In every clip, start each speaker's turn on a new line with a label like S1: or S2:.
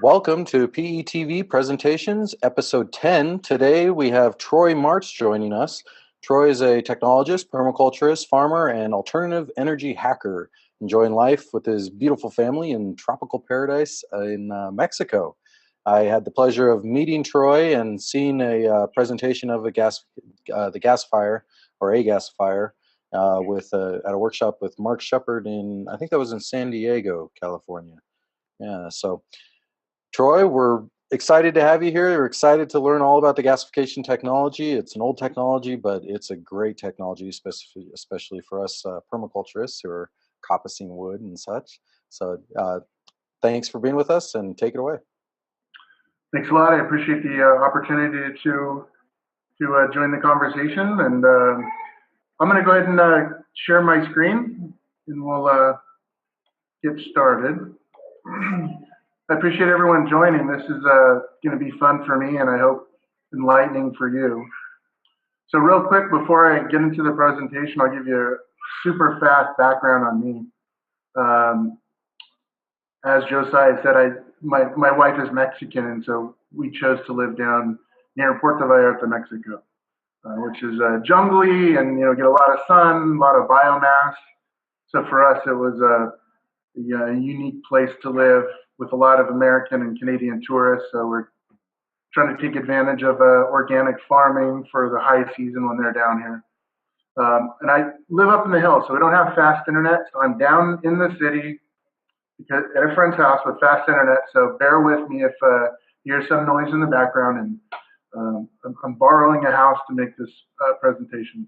S1: Welcome to PETV Presentations, Episode 10. Today we have Troy Martz joining us. Troy is a technologist, permaculturist, farmer, and alternative energy hacker, enjoying life with his beautiful family in tropical paradise in Mexico. I had the pleasure of meeting Troy and seeing a presentation of the gasifier, or a gasifier, at a workshop with Mark Shepard in, I think that was in San Diego, California. Yeah, so Troy, we're excited to have you here. We're excited to learn all about the gasification technology. It's an old technology, but it's a great technology, especially for us permaculturists who are coppicing wood and such. So thanks for being with us, and take it away.
S2: Thanks a lot. I appreciate the opportunity to join the conversation. And I'm going to go ahead and share my screen, and we'll get started. I appreciate everyone joining. This is going to be fun for me, and I hope enlightening for you. So real quick, before I get into the presentation, I'll give you a super fast background on me. As Josiah said, my wife is Mexican, and so we chose to live down near Puerto Vallarta, Mexico, which is jungly and get a lot of sun, a lot of biomass. So for us, it was a unique place to live with a lot of American and Canadian tourists. So we're trying to take advantage of organic farming for the high season when they're down here. And I live up in the hills, so we don't have fast internet. So I'm down in the city at a friend's house with fast internet. So bear with me if you hear some noise in the background. And I'm borrowing a house to make this presentation.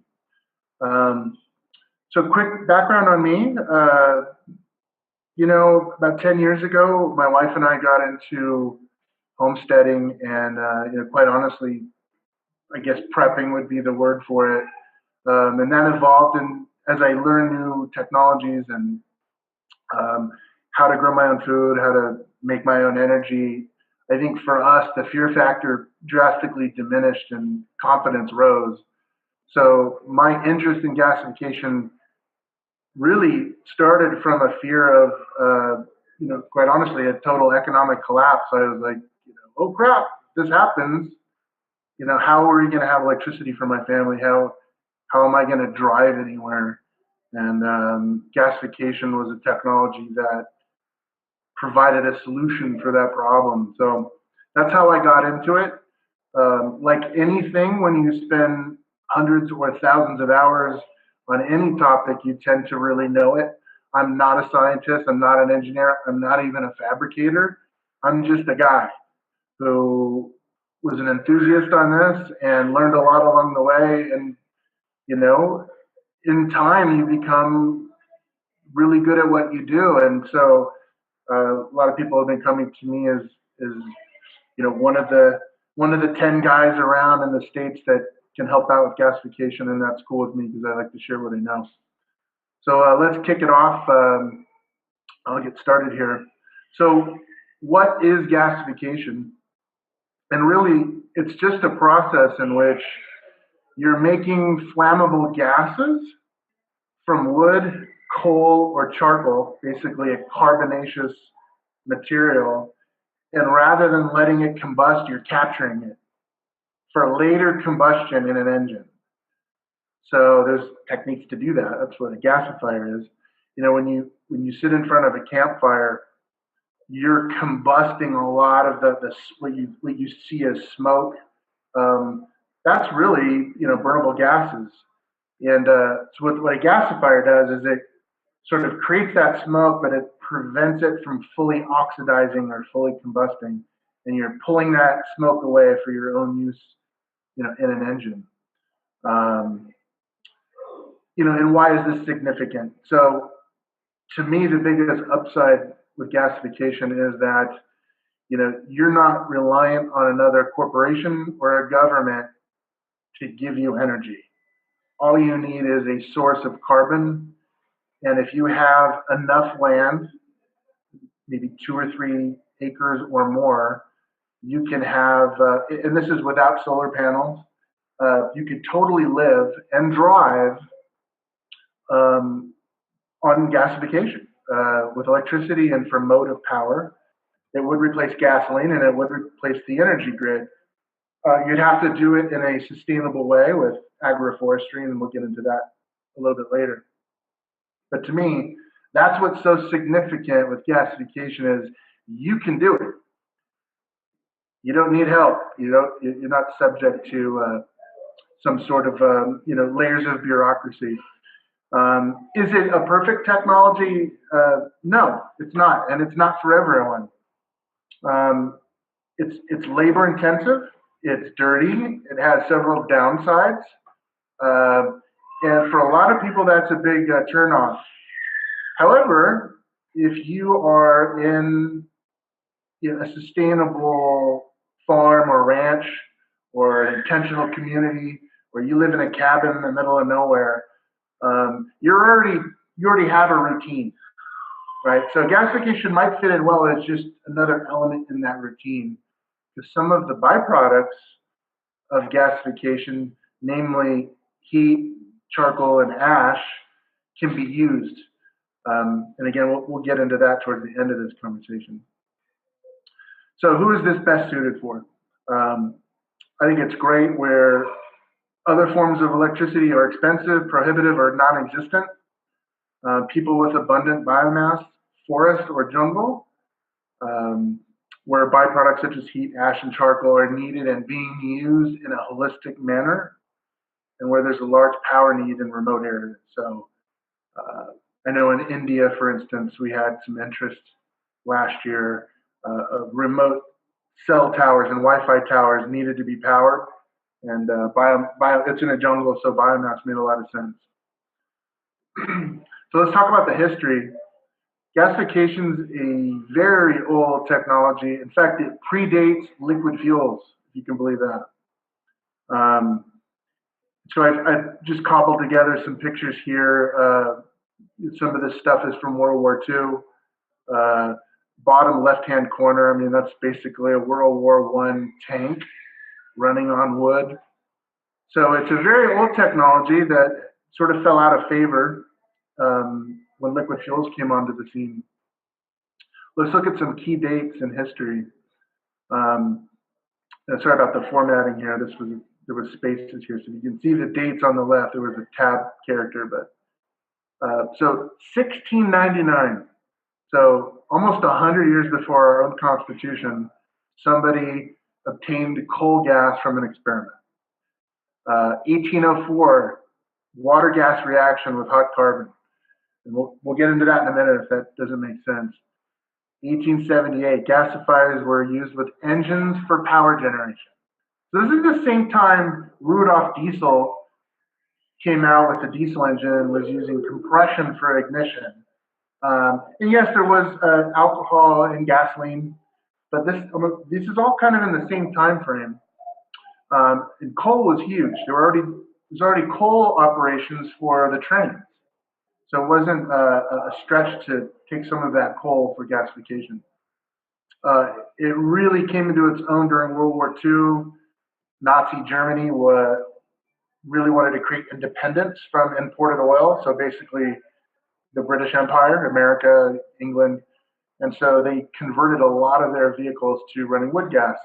S2: So quick background on me. About 10 years ago, my wife and I got into homesteading, and quite honestly, I guess prepping would be the word for it. And that evolved, and as I learned new technologies and how to grow my own food, how to make my own energy, I think for us, the fear factor drastically diminished and confidence rose. So my interest in gasification really started from a fear of, quite honestly, a total economic collapse. I was like, oh crap, this happens. How are we going to have electricity for my family? How am I going to drive anywhere? And gasification was a technology that provided a solution for that problem. So that's how I got into it. Like anything, when you spend hundreds or thousands of hours on any topic, you tend to really know it. I'm not a scientist. I'm not an engineer. I'm not even a fabricator. I'm just a guy who was an enthusiast on this and learned a lot along the way. And, in time, you become really good at what you do. And so a lot of people have been coming to me as one of the 10 guys around in the States that can help out with gasification, and that's cool with me because I like to share what I know. So let's kick it off. I'll get started here. So what is gasification? And really, it's just a process in which you're making flammable gases from wood, coal, or charcoal, basically a carbonaceous material, and rather than letting it combust, you're capturing it for later combustion in an engine. So there's techniques to do that. That's what a gasifier is. When you sit in front of a campfire, you're combusting a lot of what you see as smoke. That's really burnable gases. And so what a gasifier does is it sort of creates that smoke, but it prevents it from fully oxidizing or fully combusting. And you're pulling that smoke away for your own use in an engine. And why is this significant? So to me, the biggest upside with gasification is that, you're not reliant on another corporation or a government to give you energy. All you need is a source of carbon. And if you have enough land, maybe 2 or 3 acres or more, you can have, and this is without solar panels, you could totally live and drive on gasification with electricity and from motive power. It would replace gasoline and it would replace the energy grid. You'd have to do it in a sustainable way with agroforestry, and we'll get into that a little bit later. But to me, that's what's so significant with gasification is you can do it. You don't need help. You're not subject to some sort of layers of bureaucracy. Is it a perfect technology? No, it's not, and it's not for everyone. It's labor intensive. It's dirty. It has several downsides, and for a lot of people, that's a big turnoff. However, if you are in a sustainable farm or ranch or an intentional community, or you live in a cabin in the middle of nowhere, you already have a routine, right? So gasification might fit in well as just another element in that routine, because some of the byproducts of gasification, namely heat, charcoal, and ash, can be used. And again, we'll get into that towards the end of this conversation. So who is this best suited for? I think it's great where other forms of electricity are expensive, prohibitive, or non-existent. People with abundant biomass, forest, or jungle, where byproducts such as heat, ash, and charcoal are needed and being used in a holistic manner, and where there's a large power need in remote areas. So I know in India, for instance, we had some interest last year of remote cell towers and Wi-Fi towers needed to be powered, and it's in a jungle, so biomass made a lot of sense. So let's talk about the history. Gasification is a very old technology. In fact, it predates liquid fuels, if you can believe that. So I've just cobbled together some pictures here. Some of this stuff is from World War II. Bottom left-hand corner, I mean, that's basically a World War I tank running on wood. So it's a very old technology that sort of fell out of favor when liquid fuels came onto the scene. Let's look at some key dates in history. Sorry about the formatting here. There was spaces here, so you can see the dates on the left. There was a tab character, but so 1699. So almost 100 years before our own Constitution, somebody obtained coal gas from an experiment. 1804, water gas reaction with hot carbon. And we'll get into that in a minute if that doesn't make sense. 1878, gasifiers were used with engines for power generation. So this is the same time Rudolf Diesel came out with the diesel engine and was using compression for ignition. And yes, there was alcohol in gasoline, but this is all kind of in the same time frame. And coal was huge. There was already coal operations for the trains, so it wasn't a stretch to take some of that coal for gasification. It really came into its own during World War II. Nazi Germany really wanted to create independence from imported oil, so basically the British Empire, America, England, and so they converted a lot of their vehicles to running wood gas,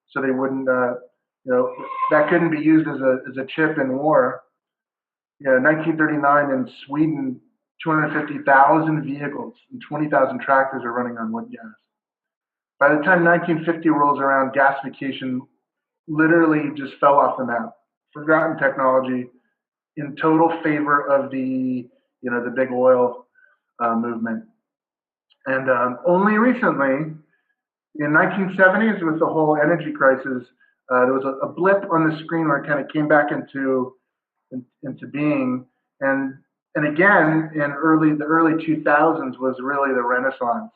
S2: so they wouldn't, that couldn't be used as a chip in war. 1939 in Sweden, 250,000 vehicles and 20,000 tractors are running on wood gas. By the time 1950 rolls around, gasification literally just fell off the map. Forgotten technology in total favor of the big oil movement. And only recently, in 1970s, with the whole energy crisis, there was a blip on the screen where it kind of came back into being. And again, in the early 2000s was really the Renaissance.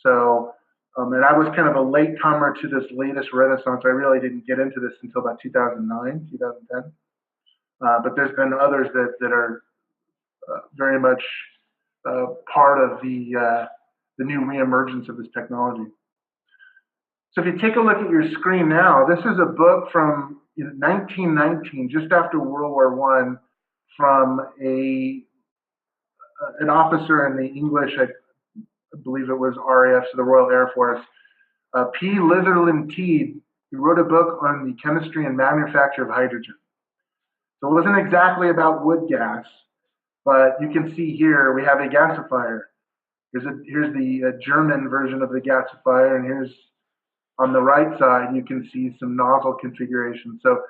S2: So, and I was kind of a late comer to this latest Renaissance. I really didn't get into this until about 2009, 2010. But there's been others that are very much part of the new reemergence of this technology. So if you take a look at your screen now, this is a book from 1919, just after World War I, from an officer in the English, I believe it was RAF, so the Royal Air Force. P. Litherland Teed, he wrote a book on the chemistry and manufacture of hydrogen. So it wasn't exactly about wood gas, but you can see here we have a gasifier. Here's the German version of the gasifier, and here's on the right side, you can see some nozzle configuration. So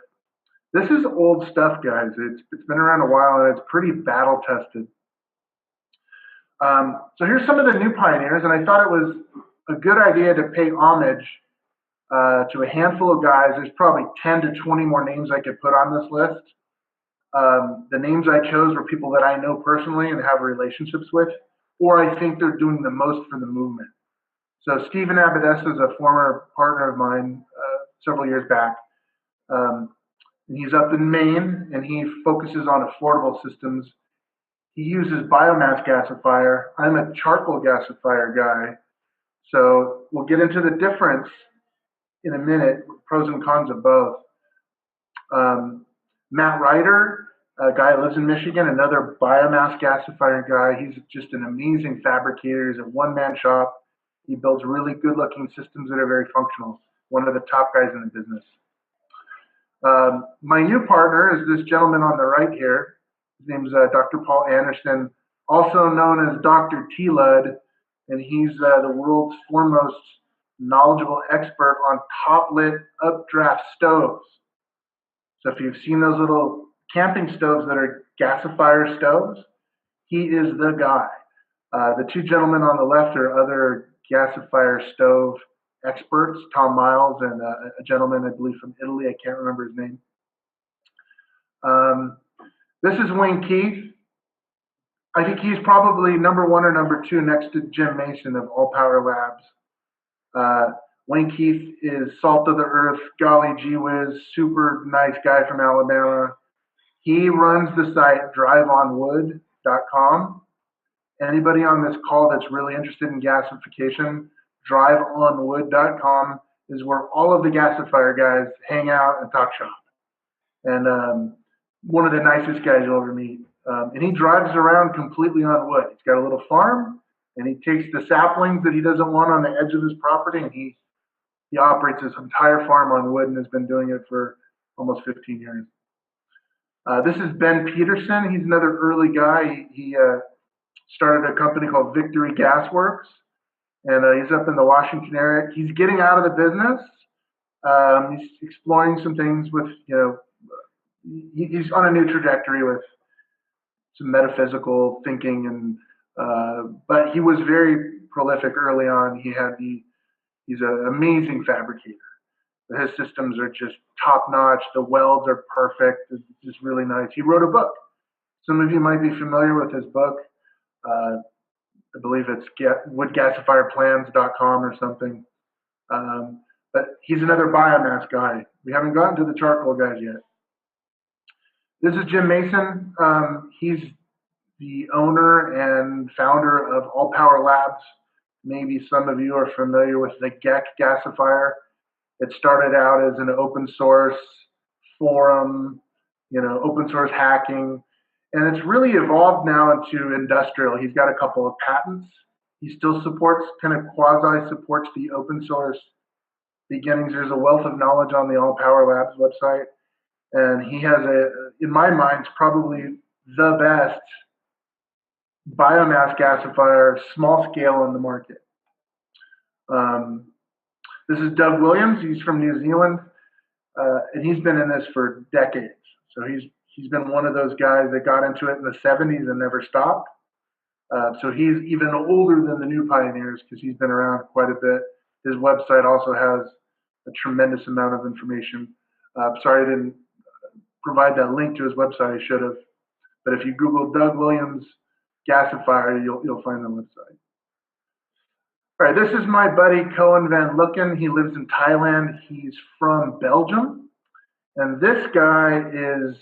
S2: this is old stuff, guys. It's been around a while, and it's pretty battle tested. So here's some of the new pioneers, and I thought it was a good idea to pay homage to a handful of guys. There's probably 10 to 20 more names I could put on this list. The names I chose were people that I know personally and have relationships with, or I think they're doing the most for the movement. So Stephen Abadessa is a former partner of mine several years back. He's up in Maine, and he focuses on affordable systems. He uses biomass gasifier. I'm a charcoal gasifier guy. So we'll get into the difference in a minute, pros and cons of both. Matt Ryder, a guy who lives in Michigan, another biomass gasifier guy. He's just an amazing fabricator. He's a one-man shop. He builds really good-looking systems that are very functional. One of the top guys in the business. My new partner is this gentleman on the right here. His name's Dr. Paul Anderson, also known as Dr. T-Lud, and he's the world's foremost knowledgeable expert on top-lit updraft stoves. So if you've seen those little camping stoves that are gasifier stoves, he is the guy. The two gentlemen on the left are other gasifier stove experts, Tom Miles and a gentleman, I believe, from Italy. I can't remember his name. This is Wayne Keith. I think he's probably number one or number two next to Jim Mason of All Power Labs. Wayne Keith is salt of the earth, golly gee whiz, super nice guy from Alabama. He runs the site driveonwood.com. Anybody on this call that's really interested in gasification, driveonwood.com is where all of the gasifier guys hang out and talk shop. And one of the nicest guys you'll ever meet. And he drives around completely on wood. He's got a little farm, and he takes the saplings that he doesn't want on the edge of his property, and he operates his entire farm on wood and has been doing it for almost 15 years. This is Ben Peterson. He's another early guy. He started a company called Victory Gas Works, and he's up in the Washington area. He's getting out of the business. He's exploring some things with, he's on a new trajectory with some metaphysical thinking, and but he was very prolific early on. He's an amazing fabricator. His systems are just top notch. The welds are perfect. It's just really nice. He wrote a book. Some of you might be familiar with his book. I believe it's woodgasifierplans.com or something. But he's another biomass guy. We haven't gotten to the charcoal guys yet. This is Jim Mason. He's the owner and founder of All Power Labs. Maybe some of you are familiar with the GEC gasifier. It started out as an open source forum, open source hacking, and it's really evolved now into industrial. He's got a couple of patents. He still supports, kind of quasi supports the open source beginnings. There's a wealth of knowledge on the All Power Labs website, and he has in my mind, probably the best biomass gasifier, small scale in the market. This is Doug Williams. He's from New Zealand, and he's been in this for decades. So he's been one of those guys that got into it in the 70s and never stopped. So he's even older than the new pioneers because he's been around quite a bit. His website also has a tremendous amount of information. Sorry I didn't provide that link to his website. I should have. But if you Google Doug Williams gasifier, you'll find the website. All right, this is my buddy Cohen Van Looken. He lives in Thailand. He's from Belgium. And this guy is,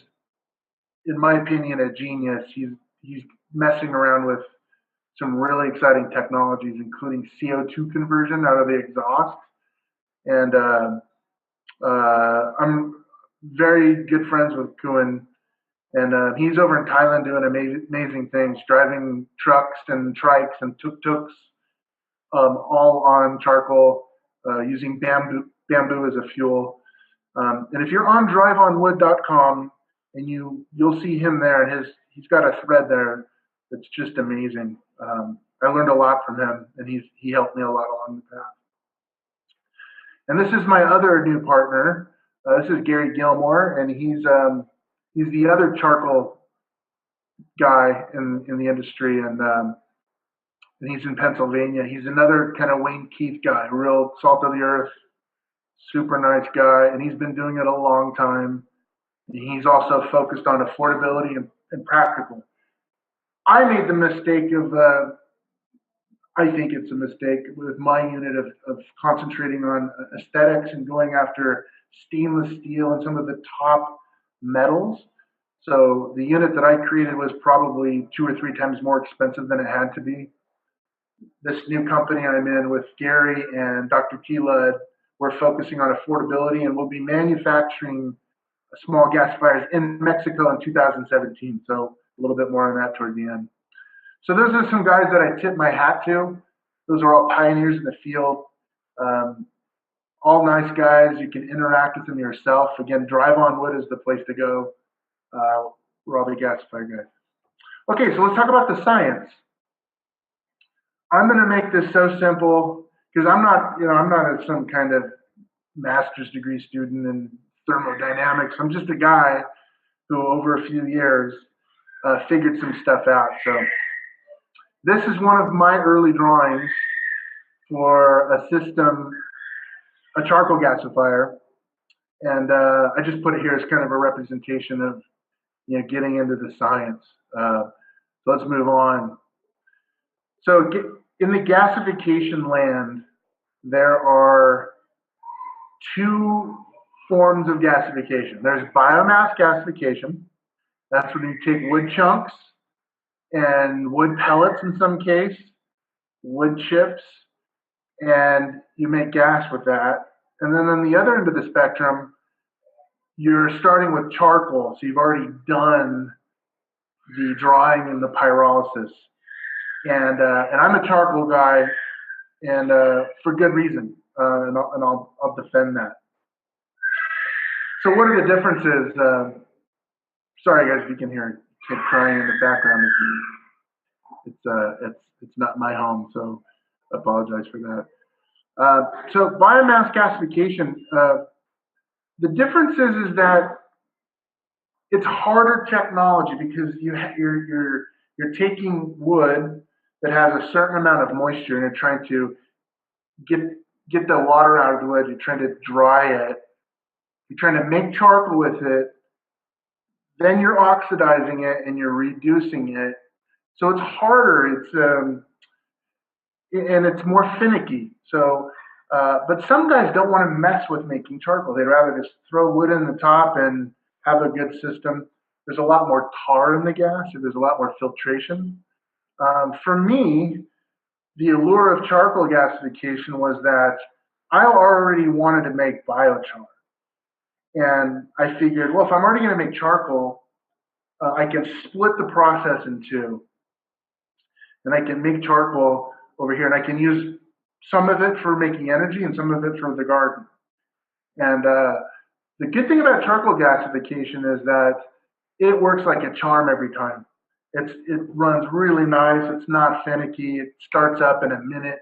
S2: in my opinion, a genius. He's messing around with some really exciting technologies, including CO2 conversion out of the exhaust. And I'm very good friends with Cohen. And he's over in Thailand doing amazing things, driving trucks and trikes and tuk-tuks all on charcoal, using bamboo as a fuel. And if you're on driveonwood.com, and you'll see him there, and he's got a thread there that's just amazing. I learned a lot from him, and he helped me a lot along the path. And this is my other new partner. This is Gary Gilmore, and he's the other charcoal guy in the industry, and he's in Pennsylvania. He's another kind of Wayne Keith guy, real salt of the earth, super nice guy, and he's been doing it a long time. And he's also focused on affordability and practical. I made the mistake of, I think it's a mistake with my unit of concentrating on aesthetics and going after stainless steel and some of the top metals. So the unit that I created was probably 2 or 3 times more expensive than it had to be. This new company I'm in with Gary and Dr. Tila, we're focusing on affordability, and we'll be manufacturing small gasifiers in Mexico in 2017. So a little bit more on that toward the end. So those are some guys that I tip my hat to. Those are all pioneers in the field. All nice guys. You can interact with them yourself. Again, Drive on Wood is the place to go. We're all the gasifier guys. Okay, so let's talk about the science. I'm going to make this so simple because I'm not some kind of master's degree student in thermodynamics. I'm just a guy who, over a few years, figured some stuff out. So this is one of my early drawings for a system, a charcoal gasifier, and I just put it here as kind of a representation of getting into the science. So let's move on. So in the gasification land, there are 2 forms of gasification. There's biomass gasification. That's when you take wood chunks and wood pellets in some case, wood chips, and you make gas with that. And then on the other end of the spectrum, you're starting with charcoal. So you've already done the drying and the pyrolysis. And I'm a charcoal guy, and for good reason, and I'll defend that. So what are the differences? Sorry guys, if you can hear a kid crying in the background. It's not my home, so I apologize for that. So biomass gasification, the difference is that it's harder technology because you're taking wood that has a certain amount of moisture, and you're trying to get the water out of the wood. You're trying to dry it. You're trying to make charcoal with it. Then you're oxidizing it and you're reducing it. So it's harder. And it's more finicky. So, but some guys don't want to mess with making charcoal. They'd rather just throw wood in the top and have a good system. There's a lot more tar in the gas, so there's a lot more filtration. For me, the allure of charcoal gasification was that I already wanted to make biochar. And I figured, well, if I'm already going to make charcoal, I can split the process in 2. And I can make charcoal over here, and I can use some of it for making energy and some of it for the garden. And the good thing about charcoal gasification is that it works like a charm every time. It runs really nice. It's not finicky. It starts up in a minute.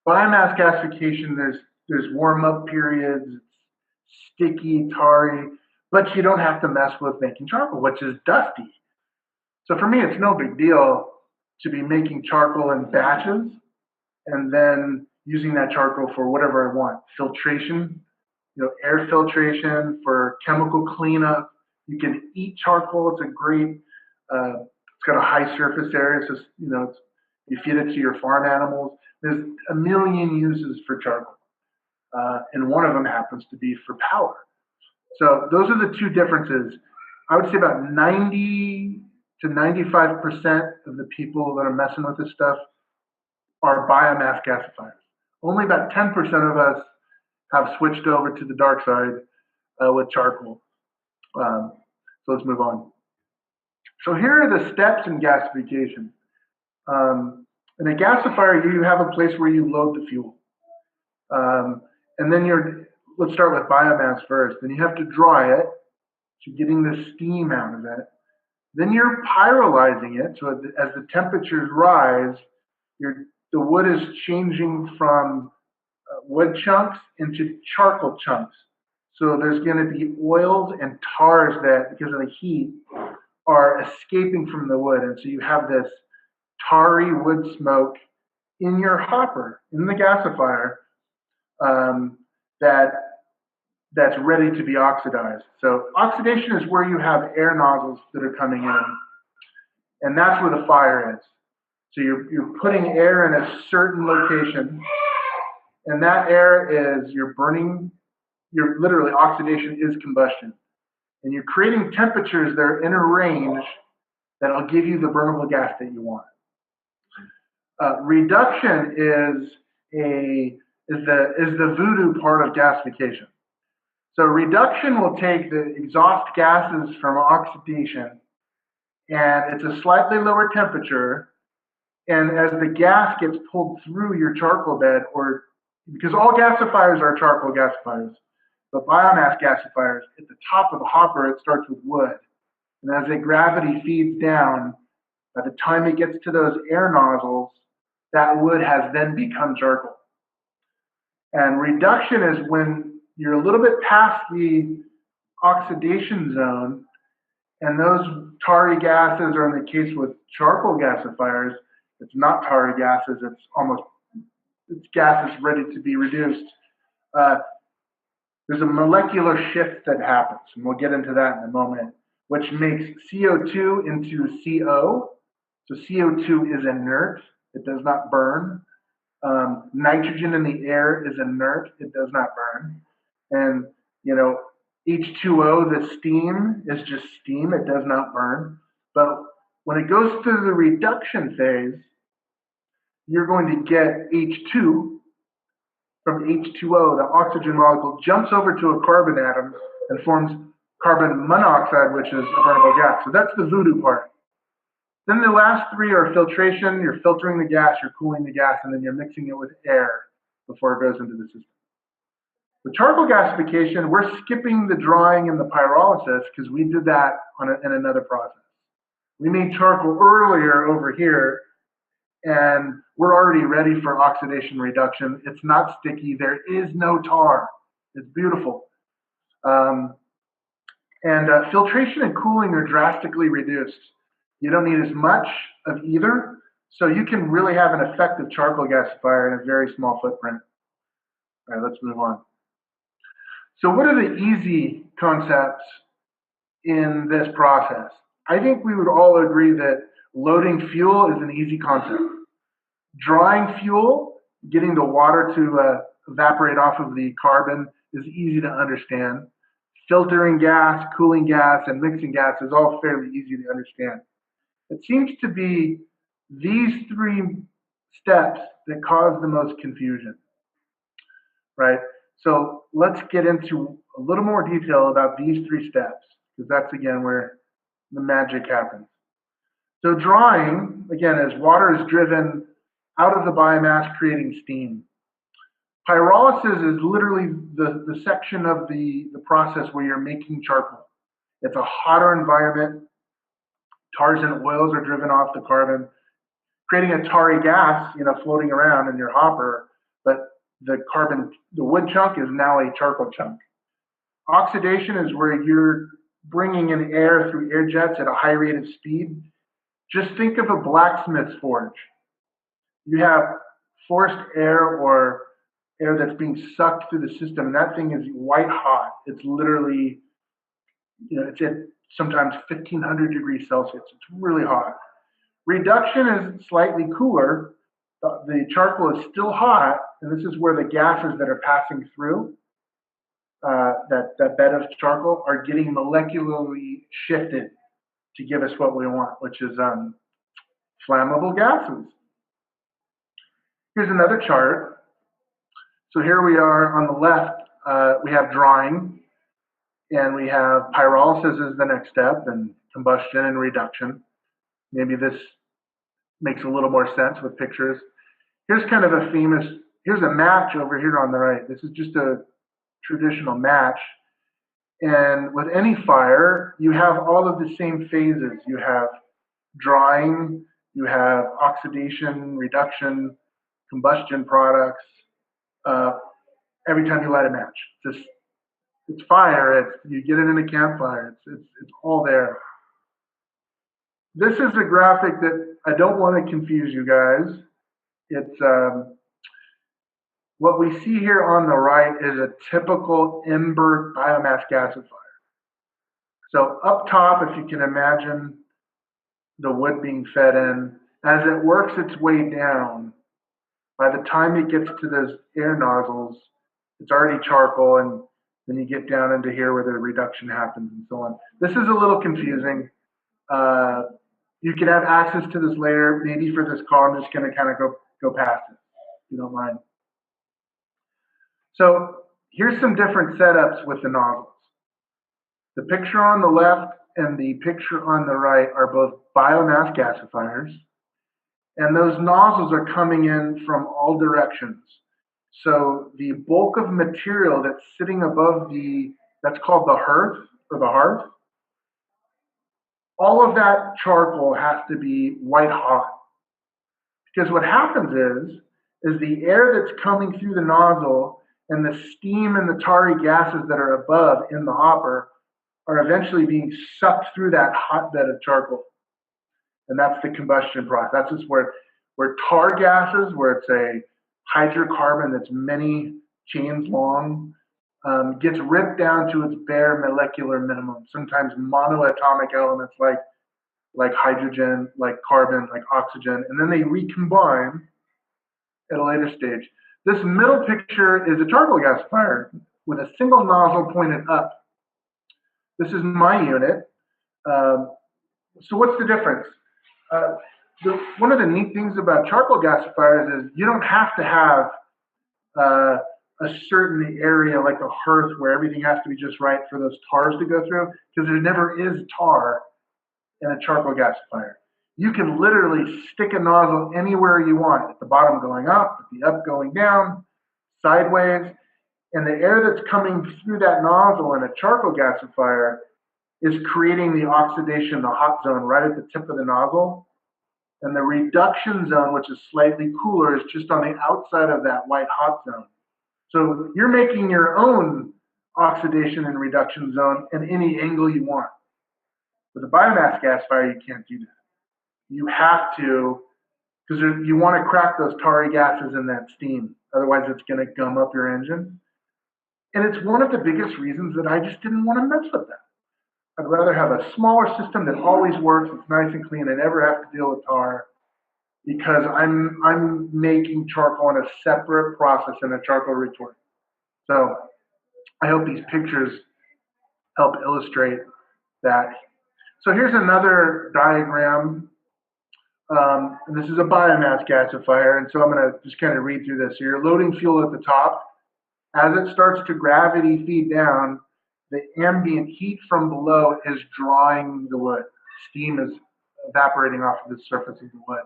S2: Biomass gasification, there's warm-up periods. It's sticky, tarry, but you don't have to mess with making charcoal, which is dusty. So for me, it's no big deal to be making charcoal in batches and then using that charcoal for whatever I want. Filtration, air filtration, for chemical cleanup. You can eat charcoal. It's a great, it's got a high surface area. So, you feed it to your farm animals. There's a million uses for charcoal. And one of them happens to be for power. So those are the 2 differences. I would say about 90 to 95% of the people that are messing with this stuff are biomass gasifiers. Only about 10% of us have switched over to the dark side with charcoal. So let's move on. So here are the steps in gasification. In a gasifier, you have a place where you load the fuel. And then let's start with biomass first. Then you have to dry it, so getting the steam out of it. Then you're pyrolyzing it, so as the temperatures rise, the wood is changing from wood chunks into charcoal chunks. So there's going to be oils and tars that, because of the heat, are escaping from the wood. And so you have this tarry wood smoke in your hopper, in the gasifier, that's ready to be oxidized. So oxidation is where you have air nozzles that are coming in, and that's where the fire is. So you're putting air in a certain location, and that air is literally oxidation is combustion. And you're creating temperatures that are in a range that'll give you the burnable gas that you want. Reduction is the voodoo part of gasification. So reduction will take the exhaust gases from oxidation, and it's a slightly lower temperature. And as the gas gets pulled through your charcoal bed, because all gasifiers are charcoal gasifiers, but biomass gasifiers, at the top of the hopper, it starts with wood. And as the gravity feeds down, by the time it gets to those air nozzles, that wood has then become charcoal. And reduction is when you're a little bit past the oxidation zone, and those tarry gases, or in the case with charcoal gasifiers, it's not tarry gases, it's gases ready to be reduced. There's a molecular shift that happens, and we'll get into that in a moment, which makes CO2 into CO. So CO2 is inert, it does not burn. Nitrogen in the air is inert, it does not burn. And, H2O, the steam, is just steam, it does not burn. But when it goes through the reduction phase, you're going to get H2 from H2O. The oxygen molecule jumps over to a carbon atom and forms carbon monoxide, which is a burnable gas. So that's the voodoo part. Then the last three are filtration. You're filtering the gas, you're cooling the gas, and then you're mixing it with air before it goes into the system. The charcoal gasification, we're skipping the drying and the pyrolysis because we did that in another process. We made charcoal earlier over here, and we're already ready for oxidation reduction. It's not sticky. There is no tar. It's beautiful. Filtration and cooling are drastically reduced. You don't need as much of either, so you can really have an effective charcoal gasifier in a very small footprint. All right, let's move on. So what are the easy concepts in this process? I think we would all agree that loading fuel is an easy concept. Drying fuel, getting the water to evaporate off of the carbon, is easy to understand. Filtering gas, cooling gas, and mixing gas is all fairly easy to understand. It seems to be these three steps that cause the most confusion, right? So let's get into a little more detail about these three steps, because that's, again, where the magic happens. So drying, again, as water is driven out of the biomass, creating steam. Pyrolysis is literally the section of the process where you're making charcoal. It's a hotter environment. Tars and oils are driven off the carbon, creating a tarry gas, floating around in your hopper, but the wood chunk is now a charcoal chunk. Oxidation is where you're bringing in air through air jets at a high rate of speed. Just think of a blacksmith's forge. You have forced air or air that's being sucked through the system, and that thing is white hot. It's literally, it's at sometimes 1500 degrees Celsius. It's really hot. Reduction is slightly cooler. The charcoal is still hot, and this is where the gases that are passing through that bed of charcoal are getting molecularly shifted to give us what we want, which is flammable gases. Here's another chart. So here we are on the left, we have drying, and we have pyrolysis as the next step, and combustion and reduction. Maybe this makes a little more sense with pictures. Here's kind of a famous, here's a match over here on the right. This is just a traditional match. And with any fire, you have all of the same phases. You have drying, you have oxidation, reduction, combustion products. Every time you light a match, it's fire. You get it in a campfire. It's all there. This is a graphic that I don't want to confuse you guys. It's what we see here on the right is a typical ember biomass gasifier. So up top, if you can imagine the wood being fed in, as it works its way down, by the time it gets to those air nozzles, it's already charcoal, and then you get down into here where the reduction happens and so on. This is a little confusing. You can have access to this later. Maybe for this call, I'm just going to kind of go past it, if you don't mind. So here's some different setups with the nozzles. The picture on the left and the picture on the right are both biomass gasifiers, and those nozzles are coming in from all directions. So the bulk of material that's sitting above that's called the hearth or the hearth, all of that charcoal has to be white hot. Because what happens is the air that's coming through the nozzle and the steam and the tarry gases that are above in the hopper are eventually being sucked through that hotbed of charcoal. And that's the combustion process. That's just where tar gases, where it's a hydrocarbon that's many chains long, gets ripped down to its bare molecular minimum, sometimes monoatomic elements like hydrogen, like carbon, like oxygen, and then they recombine at a later stage. This middle picture is a charcoal gasifier with a single nozzle pointed up. This is my unit. So what's the difference? One of the neat things about charcoal gasifiers is you don't have to have a certain area like a hearth where everything has to be just right for those tars to go through, because there never is tar in a charcoal gasifier. You can literally stick a nozzle anywhere you want, at the bottom going up, at the up going down, sideways, and the air that's coming through that nozzle in a charcoal gasifier is creating the oxidation, the hot zone right at the tip of the nozzle. And the reduction zone, which is slightly cooler, is just on the outside of that white hot zone. So you're making your own oxidation and reduction zone in any angle you want. With a biomass gasifier, you can't do that. You have to, because you want to crack those tarry gases in that steam. Otherwise, it's going to gum up your engine. And it's one of the biggest reasons that I just didn't want to mess with that. I'd rather have a smaller system that always works, it's nice and clean, I never have to deal with tar, because I'm making charcoal in a separate process in a charcoal retort. So I hope these pictures help illustrate that. So here's another diagram. And this is a biomass gasifier, and so I'm going to just kind of read through this. So you're loading fuel at the top. As it starts to gravity feed down, the ambient heat from below is drawing the wood. Steam is evaporating off of the surface of the wood.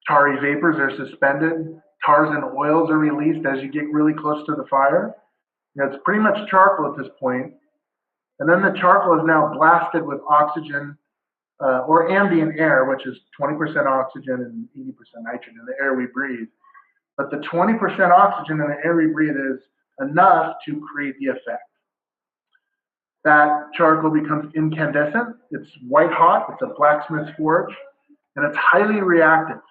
S2: Tarry vapors are suspended. Tars and oils are released as you get really close to the fire. You know, it's pretty much charcoal at this point. And then the charcoal is now blasted with oxygen or ambient air, which is 20% oxygen and 80% nitrogen, the air we breathe. But the 20% oxygen in the air we breathe is enough to create the effect. That charcoal becomes incandescent. It's white hot. It's a blacksmith's forge, and it's highly reactive.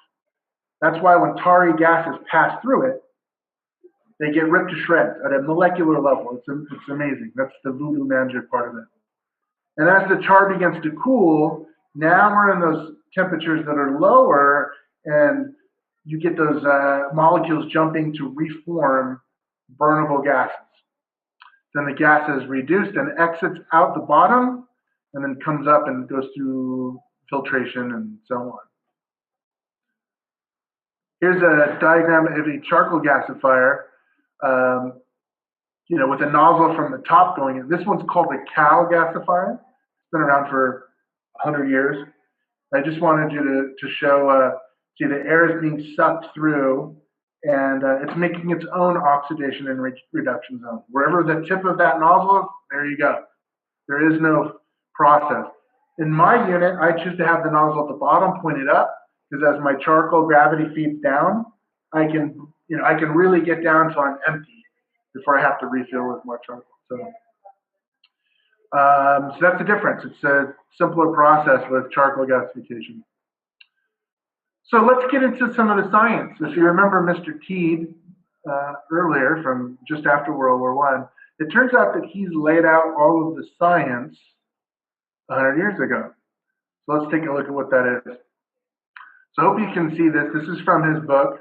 S2: That's why when tarry gases pass through it, they get ripped to shreds at a molecular level. It's amazing. That's the voodoo magic part of it. And as the char begins to cool, now we're in those temperatures that are lower, and you get those molecules jumping to reform burnable gases. Then the gas is reduced and exits out the bottom, and then comes up and goes through filtration and so on. Here's a diagram of a charcoal gasifier, with a nozzle from the top going in. This one's called a cow gasifier. It's been around for 100 years. I just wanted you to show, see the air is being sucked through, and it's making its own oxidation and reduction zone. Wherever the tip of that nozzle is, there you go. There is no process. In my unit, I choose to have the nozzle at the bottom pointed up, because as my charcoal gravity feeds down, I can really get down to I'm empty before I have to refill with more charcoal. So that's the difference. It's a simpler process with charcoal gasification. So let's get into some of the science. If you remember Mr. Teed earlier from just after World War I, it turns out that he's laid out all of the science 100 years ago. So let's take a look at what that is. So I hope you can see this. This is from his book.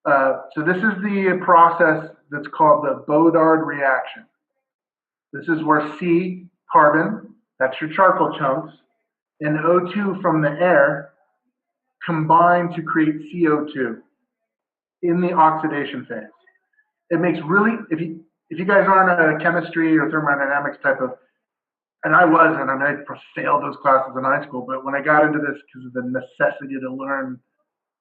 S2: So this is the process that's called the Bogart reaction. This is where C, carbon, that's your charcoal chunks, and O2 from the air combine to create CO2 in the oxidation phase. It makes really, if you guys aren't a chemistry or thermodynamics type of, and I wasn't, I failed those classes in high school, but when I got into this because of the necessity to learn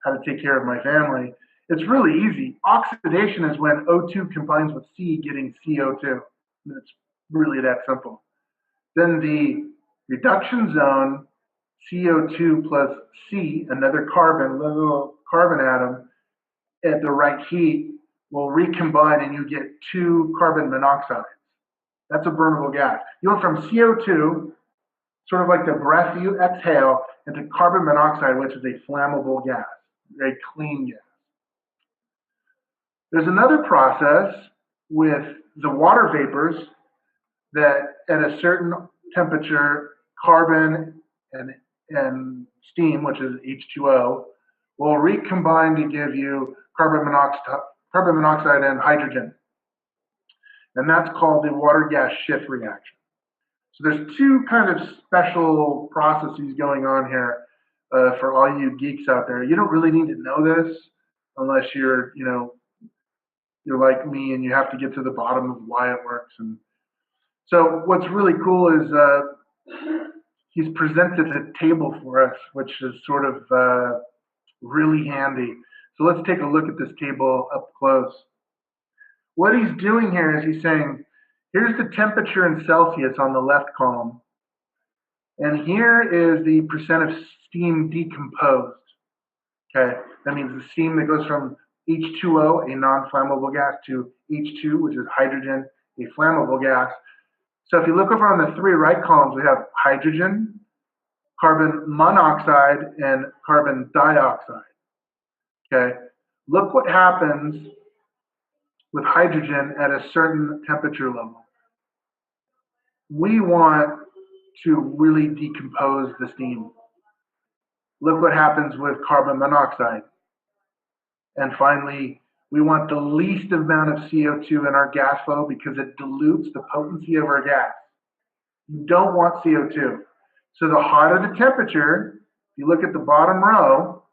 S2: how to take care of my family, it's really easy. Oxidation is when O2 combines with C, getting CO2. It's really that simple. Then the reduction zone, CO2 plus C, another carbon, little carbon atom, at the right heat will recombine and you get 2 carbon monoxides. That's a burnable gas. You went from CO2, sort of like the breath you exhale, into carbon monoxide, which is a flammable gas, very clean gas. There's another process with the water vapors that at a certain temperature, carbon and steam, which is H2O, will recombine to give you carbon monoxide and hydrogen. And that's called the water gas shift reaction. So there's 2 kind of special processes going on here for all you geeks out there. You don't really need to know this unless you're like me and you have to get to the bottom of why it works. And so what's really cool is he's presented a table for us, which is sort of really handy. So let's take a look at this table up close. What he's doing here is he's saying, here's the temperature in Celsius on the left column, and here is the percent of steam decomposed. Okay, that means the steam that goes from H2O, a non-flammable gas, to H2, which is hydrogen, a flammable gas. So if you look over on the 3 right columns, we have hydrogen, carbon monoxide, and carbon dioxide. Okay, look what happens with hydrogen at a certain temperature level. We want to really decompose the steam. Look what happens with carbon monoxide. And finally, we want the least amount of CO2 in our gas flow because it dilutes the potency of our gas. You don't want CO2. So the hotter the temperature, if you look at the bottom row,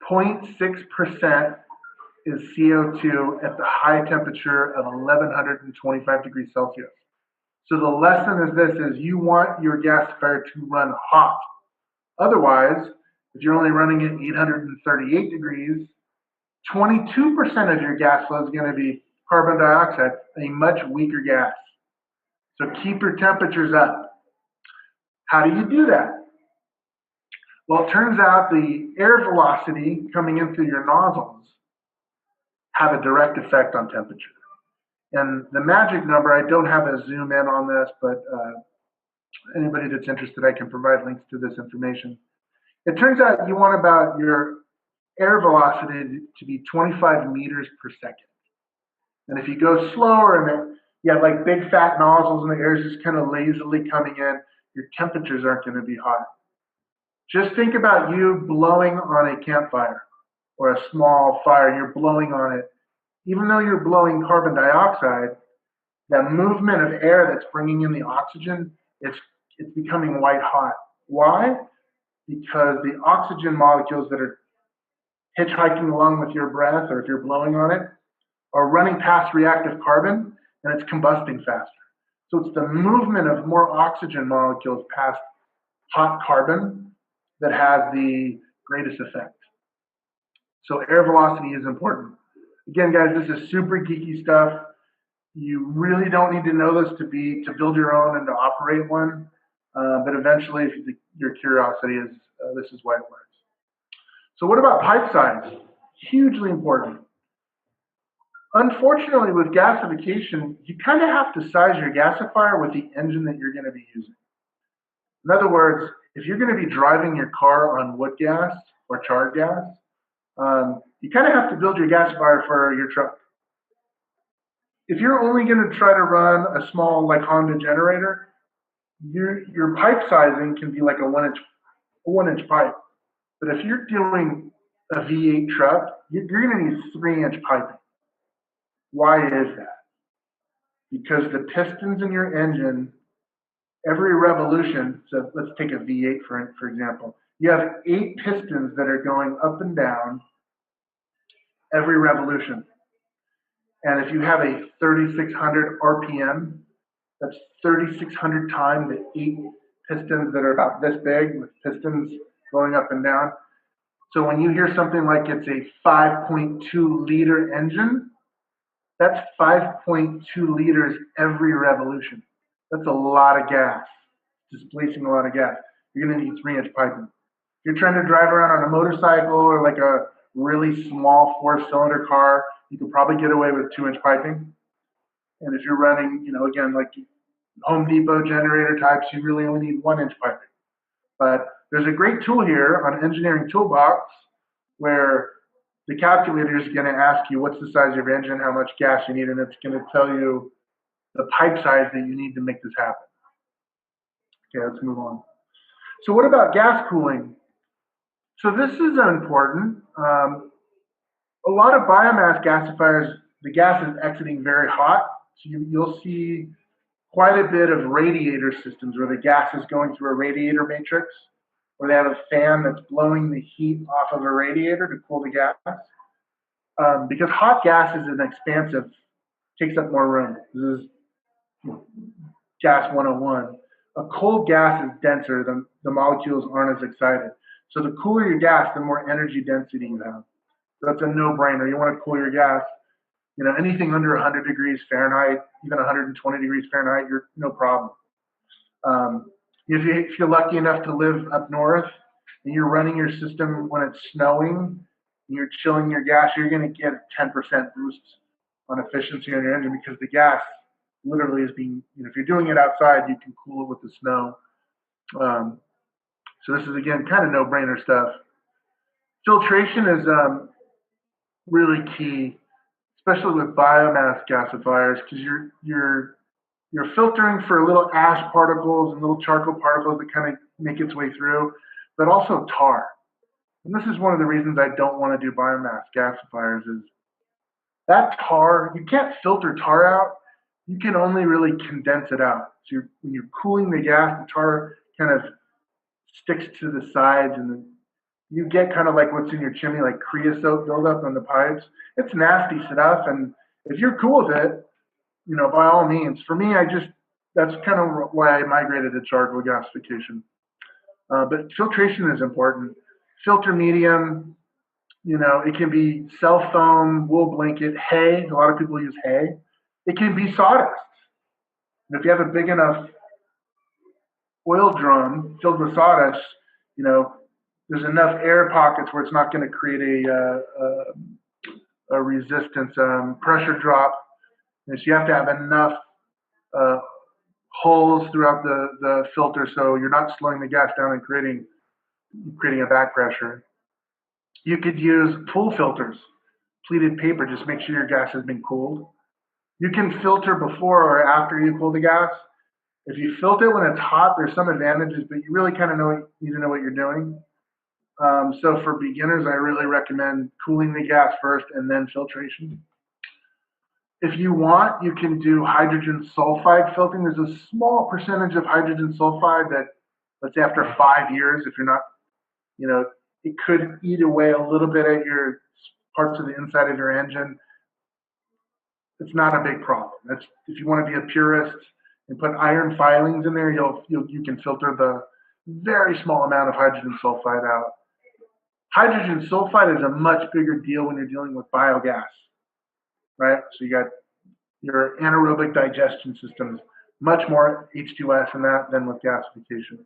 S2: 0.6% is CO2 at the high temperature of 1125 degrees Celsius. So the lesson is this, is you want your gasifier to run hot. Otherwise, if you're only running at 838 degrees, 22% of your gas flow is going to be carbon dioxide, a much weaker gas. So keep your temperatures up. How do you do that? Well, it turns out the air velocity coming in through your nozzles have a direct effect on temperature. And the magic number, I don't have a zoom in on this, but anybody that's interested, I can provide links to this information. It turns out you want about your air velocity to be 25 meters per second. And if you go slower and you have like big fat nozzles and the air is just kind of lazily coming in, your temperatures aren't going to be hot. Just think about you blowing on a campfire or a small fire, you're blowing on it. Even though you're blowing carbon dioxide, that movement of air that's bringing in the oxygen, it's becoming white hot. Why? Because the oxygen molecules that are hitchhiking along with your breath, or if you're blowing on it, are running past reactive carbon and it's combusting faster. So it's the movement of more oxygen molecules past hot carbon that has the greatest effect. So air velocity is important. Again, guys, this is super geeky stuff. You really don't need to know this to build your own and to operate one. But eventually, if your curiosity is, this is why it works. So what about pipe size? Hugely important. Unfortunately, with gasification, you kind of have to size your gasifier with the engine that you're going to be using. In other words, if you're going to be driving your car on wood gas or charred gas, you kind of have to build your gasifier for your truck. If you're only going to try to run a small, like Honda generator, your pipe sizing can be like a 1-inch pipe. But if you're doing a V8 truck, you're going to need 3-inch piping. Why is that? Because the pistons in your engine, every revolution, so let's take a V8 for example, you have 8 pistons that are going up and down every revolution. And if you have a 3,600 RPM, that's 3,600 times the 8 pistons that are about this big with pistons going up and down. So when you hear something like it's a 5.2 liter engine, that's 5.2 liters every revolution. That's a lot of gas, displacing a lot of gas. You're going to need 3-inch piping. If you're trying to drive around on a motorcycle or like a really small 4-cylinder car, you can probably get away with 2-inch piping. And if you're running, again, like Home Depot generator types, you really only need 1-inch piping. But there's a great tool here on Engineering Toolbox where the calculator is going to ask you what's the size of your engine, how much gas you need, and it's going to tell you the pipe size that you need to make this happen. Okay, let's move on. So what about gas cooling? So this is important. A lot of biomass gasifiers, the gas is exiting very hot. So you'll see quite a bit of radiator systems where the gas is going through a radiator matrix, where they have a fan that's blowing the heat off of a radiator to cool the gas. Because hot gas is an expansive, takes up more room. This is gas 101. A cold gas is denser, the molecules aren't as excited. So the cooler your gas, the more energy density you have. So that's a no-brainer. You want to cool your gas, anything under 100 degrees Fahrenheit, even 120 degrees Fahrenheit, you're no problem. If you're lucky enough to live up north and you're running your system when it's snowing, and you're chilling your gas, you're going to get a 10% boost on efficiency on your engine because the gas literally is being, if you're doing it outside, you can cool it with the snow. So this is, again, kind of no-brainer stuff. Filtration is really key, especially with biomass gasifiers, because you're filtering for little ash particles and little charcoal particles that kind of make its way through, but also tar. And this is one of the reasons I don't want to do biomass gasifiers is that tar, you can't filter tar out. You can only really condense it out. So when you're cooling the gas, the tar kind of sticks to the sides and you get kind of like what's in your chimney, like creosote buildup on the pipes. It's nasty stuff. And if you're cool with it, by all means. For me, that's kind of why I migrated to charcoal gasification. But filtration is important. Filter medium, it can be cell foam, wool blanket, hay. A lot of people use hay. It can be sawdust. And if you have a big enough oil drum filled with sawdust, there's enough air pockets where it's not going to create a resistance pressure drop. And so you have to have enough holes throughout the filter so you're not slowing the gas down and creating a back pressure. You could use pool filters, pleated paper, just make sure your gas has been cooled. You can filter before or after you cool the gas. If you filter when it's hot, there's some advantages, but you really kind of need to know what you're doing. So for beginners, I really recommend cooling the gas first and then filtration. If you want, you can do hydrogen sulfide filtering. There's a small percentage of hydrogen sulfide that, let's say after 5 years, if you're not, it could eat away a little bit at your parts of the inside of your engine. It's not a big problem. If you want to be a purist and put iron filings in there, you can filter very small amount of hydrogen sulfide out. Hydrogen sulfide is a much bigger deal when you're dealing with biogas, right? So you got your anaerobic digestion systems, much more H2S in that than with gasification.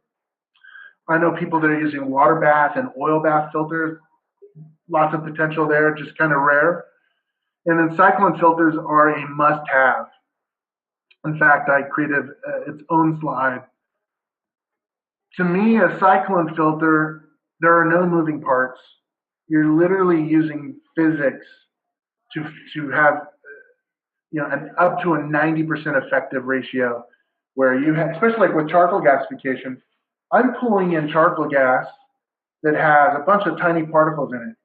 S2: I know people that are using water bath and oil bath filters, lots of potential there, just kind of rare. And then cyclone filters are a must-have. In fact, I created its own slide. To me, a cyclone filter, there are no moving parts. You're literally using physics to have an up to a 90% effective ratio, where you have, especially like with charcoal gasification, I'm pulling in charcoal gas that has a bunch of tiny particles in it.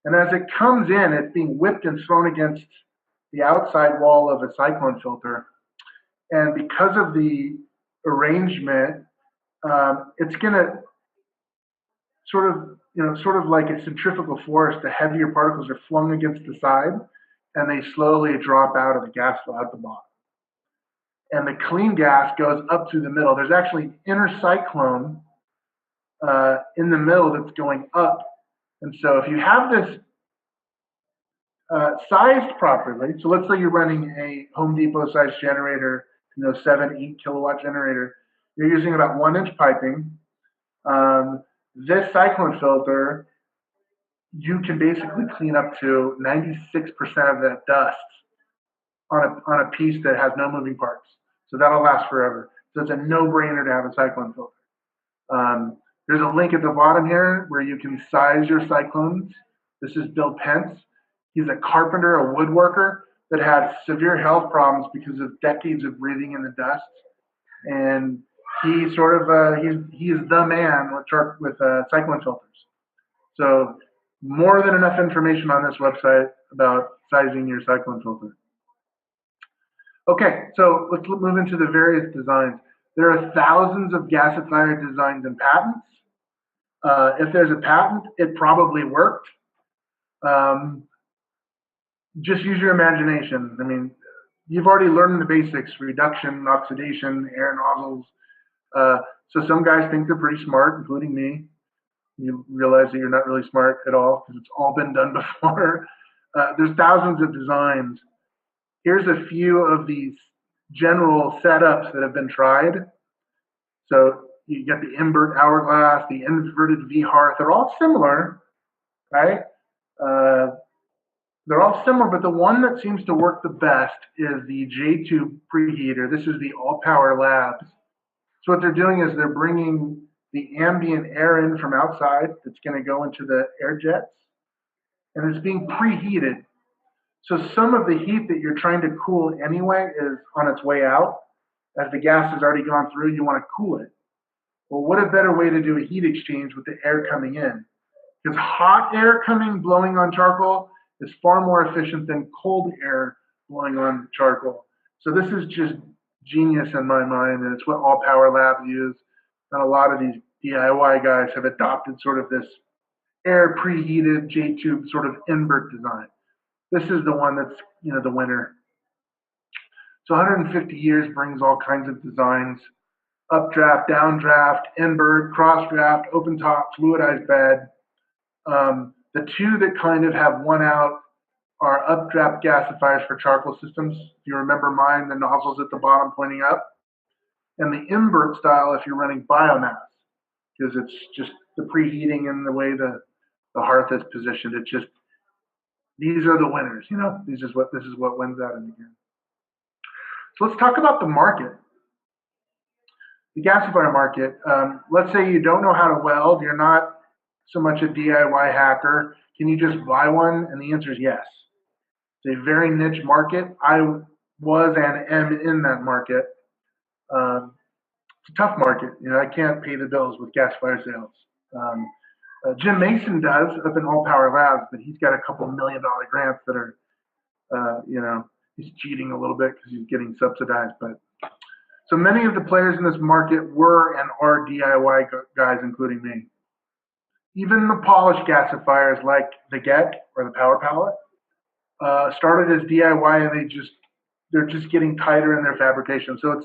S2: And as it comes in, it's being whipped and thrown against the outside wall of a cyclone filter. And because of the arrangement, it's going to sort of like a centrifugal force. The heavier particles are flung against the side, and they slowly drop out of the gas flow at the bottom. And the clean gas goes up through the middle. There's actually inner cyclone in the middle that's going up. And so if you have this sized properly, so let's say you're running a Home Depot sized generator, 7-8 kilowatt generator, you're using about 1-inch piping. This cyclone filter, you can basically clean up to 96% of that dust on a piece that has no moving parts. So that'll last forever. So it's a no-brainer to have a cyclone filter. There's a link at the bottom here where you can size your cyclones. This is Bill Pence. He's a carpenter, a woodworker that had severe health problems because of decades of breathing in the dust. And he sort of he is the man with cyclone filters. So more than enough information on this website about sizing your cyclone filter. Okay, so let's move into the various designs. There are thousands of gasifier designs and patents. If there's a patent, it probably worked. Just use your imagination. I mean, you've already learned the basics: reduction, oxidation, air nozzles. So some guys think they're pretty smart, including me. You realize that you're not really smart at all because it's all been done before. There's thousands of designs. Here's a few of these general setups that have been tried. So you get the invert hourglass, the inverted V-hearth. They're all similar, right? They're all similar, but the one that seems to work the best is the J-tube preheater. This is the All Power Labs. So what they're doing is they're bringing the ambient air in from outside that's going to go into the air jets, and it's being preheated. So some of the heat that you're trying to cool anyway is on its way out. As the gas has already gone through, you want to cool it. Well, what a better way to do a heat exchange with the air coming in? Because hot air blowing on charcoal is far more efficient than cold air blowing on charcoal. So this is just genius in my mind, and it's what All Power Labs use. And a lot of these DIY guys have adopted sort of this air preheated J-tube sort of invert design. This is the one that's, the winner. So 150 years brings all kinds of designs: updraft, downdraft, invert, crossdraft, open top, fluidized bed. The two that kind of have won out are updraft gasifiers for charcoal systems. If you remember mine, the nozzle's at the bottom pointing up. And the invert style if you're running biomass, because it's just the preheating and the way the hearth is positioned. It's just, these are the winners, This is what wins out in the end. So let's talk about the market. The gasifier market. Let's say you don't know how to weld. You're not so much a DIY hacker. Can you just buy one? And the answer is yes. It's a very niche market. I was and am in that market. It's a tough market. I can't pay the bills with gasifier sales. Jim Mason does up in All Power Labs, but he's got a couple $1 million grants that are, he's cheating a little bit because he's getting subsidized. But so many of the players in this market were and are DIY guys, including me. Even the polished gasifiers like the Get or the Power Pallet started as DIY, and they're just getting tighter in their fabrication. So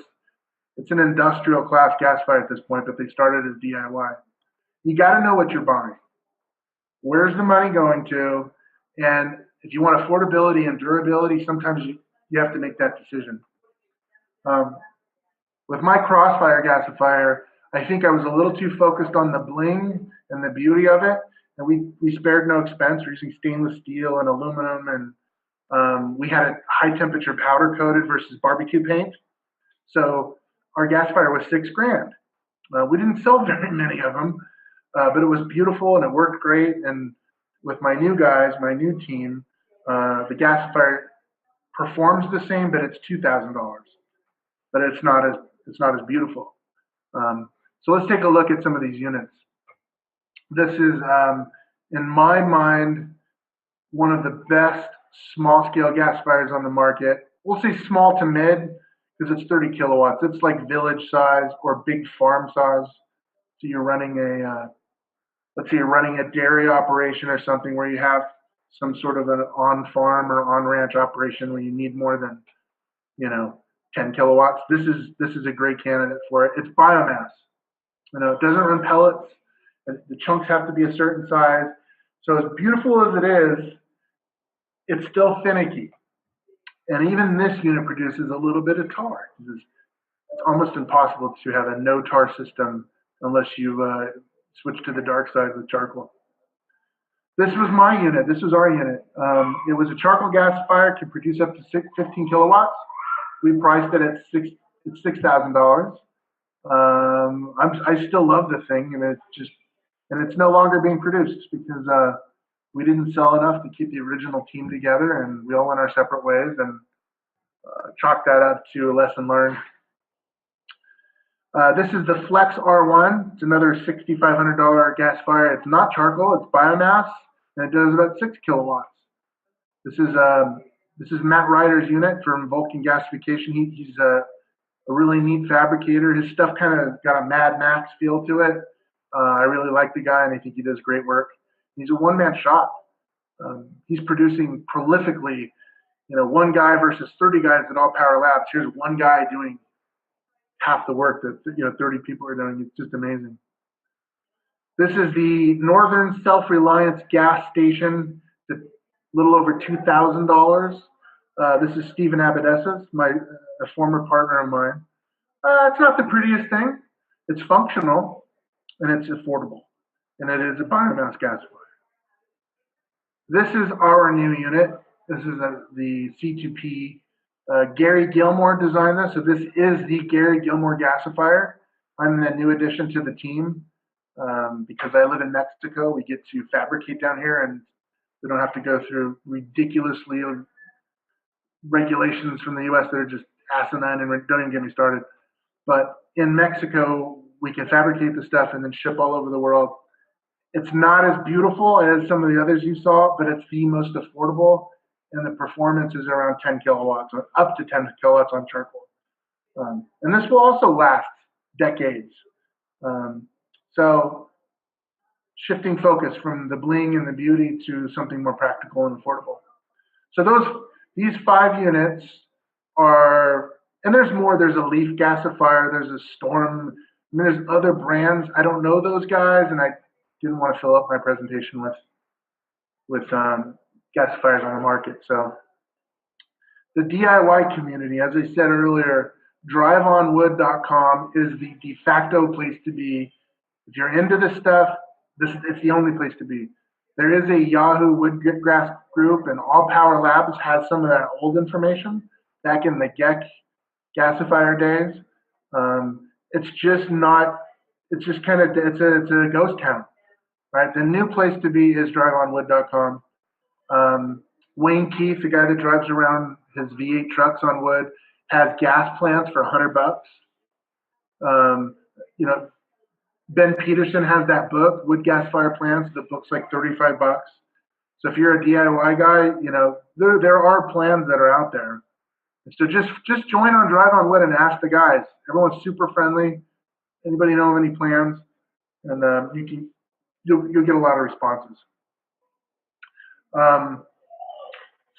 S2: It's an industrial class gasifier at this point, but they started as DIY. You got to know what you're buying. Where's the money going to? And if you want affordability and durability, sometimes you have to make that decision. With my Crossfire gasifier, I think I was a little too focused on the bling and the beauty of it, and we spared no expense. We're using stainless steel and aluminum, and we had it high temperature powder coated versus barbecue paint. So our gasifier was $6,000. We didn't sell very many of them, but it was beautiful and it worked great. And with my new guys, my new team, the gasifier performs the same, but it's $2,000. But it's not as beautiful. So let's take a look at some of these units. This is, in my mind, one of the best small-scale gasifiers on the market. We'll say small to mid because it's 30 kilowatts. It's like village size or big farm size. So you're running let's say you're running a dairy operation or something where you have some sort of an on-farm or on-ranch operation where you need more than, 10 kilowatts. This is a great candidate for it. It's biomass. It doesn't run pellets. The chunks have to be a certain size. So as beautiful as it is, it's still finicky. And even this unit produces a little bit of tar. It's almost impossible to have a no tar system unless you switch to the dark side with charcoal. This was my unit. This was our unit. It was a charcoal gasifier, can produce up to 15 kilowatts. We priced it at $6,000. I still love the thing, and it's no longer being produced because we didn't sell enough to keep the original team together, and we all went our separate ways, and chalk that up to a lesson learned. This is the Flex R1. It's another $6,500 gasifier. It's not charcoal, it's biomass, and it does about 6 kilowatts. This is Matt Ryder's unit from Vulcan Gasification. He's a really neat fabricator. His stuff kind of got a Mad Max feel to it. I really like the guy, and I think he does great work. He's a one-man shop. He's producing prolifically, one guy versus 30 guys at All Power Labs. Here's one guy doing half the work that 30 people are doing. It's just amazing. This is the Northern Self-Reliance Gas Station. It's a little over $2,000. This is Stephen Abadesas, a former partner of mine. It's not the prettiest thing. It's functional and it's affordable, and it is a biomass gasifier. This is our new unit. This is the CTP. Gary Gilmore designed this, so this is the Gary Gilmore gasifier. I'm the new addition to the team because I live in Mexico. We get to fabricate down here, and we don't have to go through ridiculously regulations from the U.S. that are just asinine, and don't even get me started. But in Mexico, we can fabricate the stuff and then ship all over the world. It's not as beautiful as some of the others you saw, but it's the most affordable, and the performance is around 10 kilowatts, or up to 10 kilowatts on charcoal. And this will also last decades. So shifting focus from the bling and the beauty to something more practical and affordable. So these 5 units are, and there's more. There's a Leaf gasifier, there's a Storm, there's other brands. I don't know those guys, and I didn't want to fill up my presentation with gasifiers on the market. So the DIY community, as I said earlier, driveonwood.com is the de facto place to be. If you're into this stuff, it's the only place to be. There is a Yahoo Woodgrass group, and All Power Labs has some of that old information back in the GEC gasifier days. It's just a ghost town, right? The new place to be is driveonwood.com. Wayne Keith, the guy that drives around his V8 trucks on wood, has gas plants for $100. Ben Peterson has that book, Wood Gasifier Plans. The book's like $35. So if you're a DIY guy, there are plans that are out there. So just join on Drive on Wood and ask the guys. Everyone's super friendly. Anybody know of any plans? And you'll get a lot of responses.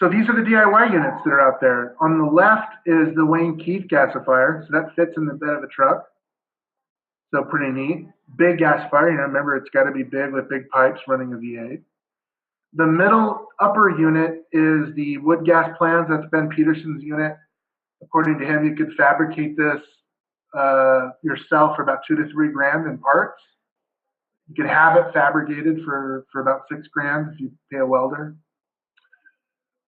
S2: So these are the DIY units that are out there. On the left is the Wayne Keith gasifier. So that fits in the bed of a truck. So pretty neat. Big gasifier, remember it's got to be big with big pipes running a V8. The middle upper unit is the wood gas plans. That's Ben Peterson's unit. According to him, you could fabricate this yourself for about $2 to $3 grand in parts. You could have it fabricated for about $6 grand if you pay a welder.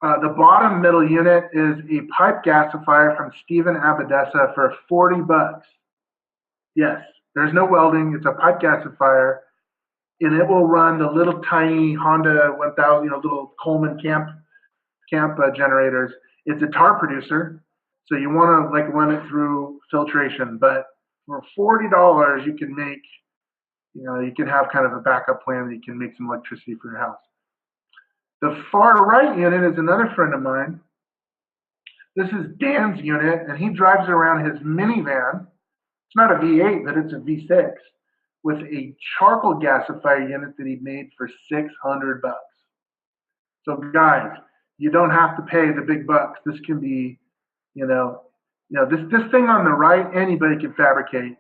S2: The bottom middle unit is a pipe gasifier from Stephen Abadessa for 40 bucks. Yes, there's no welding. It's a pipe gasifier, and it will run the little tiny Honda 1000, little Coleman camp generators. It's a tar producer, so you want to run it through filtration. But for $40, you can make, you can have kind of a backup plan that you can make some electricity for your house. The far right unit is another friend of mine. This is Dan's unit, and he drives around his minivan. It's not a V8, but it's a V6 with a charcoal gasifier unit that he made for 600 bucks. So guys, you don't have to pay the big bucks. This can be, this thing on the right, anybody can fabricate.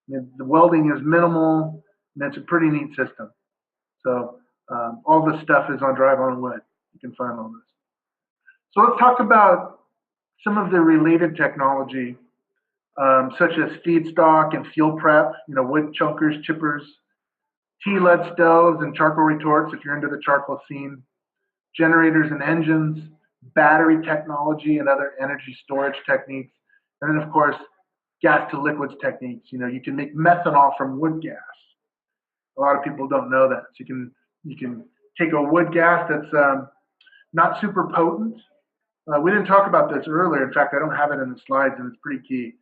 S2: The welding is minimal, and it's a pretty neat system. So all this stuff is on Drive on Wood. You can find all this. So let's talk about some of the related technology, such as feedstock and fuel prep, wood chunkers, chippers, T-lead stoves and charcoal retorts if you're into the charcoal scene, generators and engines, battery technology and other energy storage techniques, and then of course, gas to liquids techniques. You can make methanol from wood gas. A lot of people don't know that. So you can take a wood gas that's not super potent. We didn't talk about this earlier. In fact, I don't have it in the slides, and it's pretty key.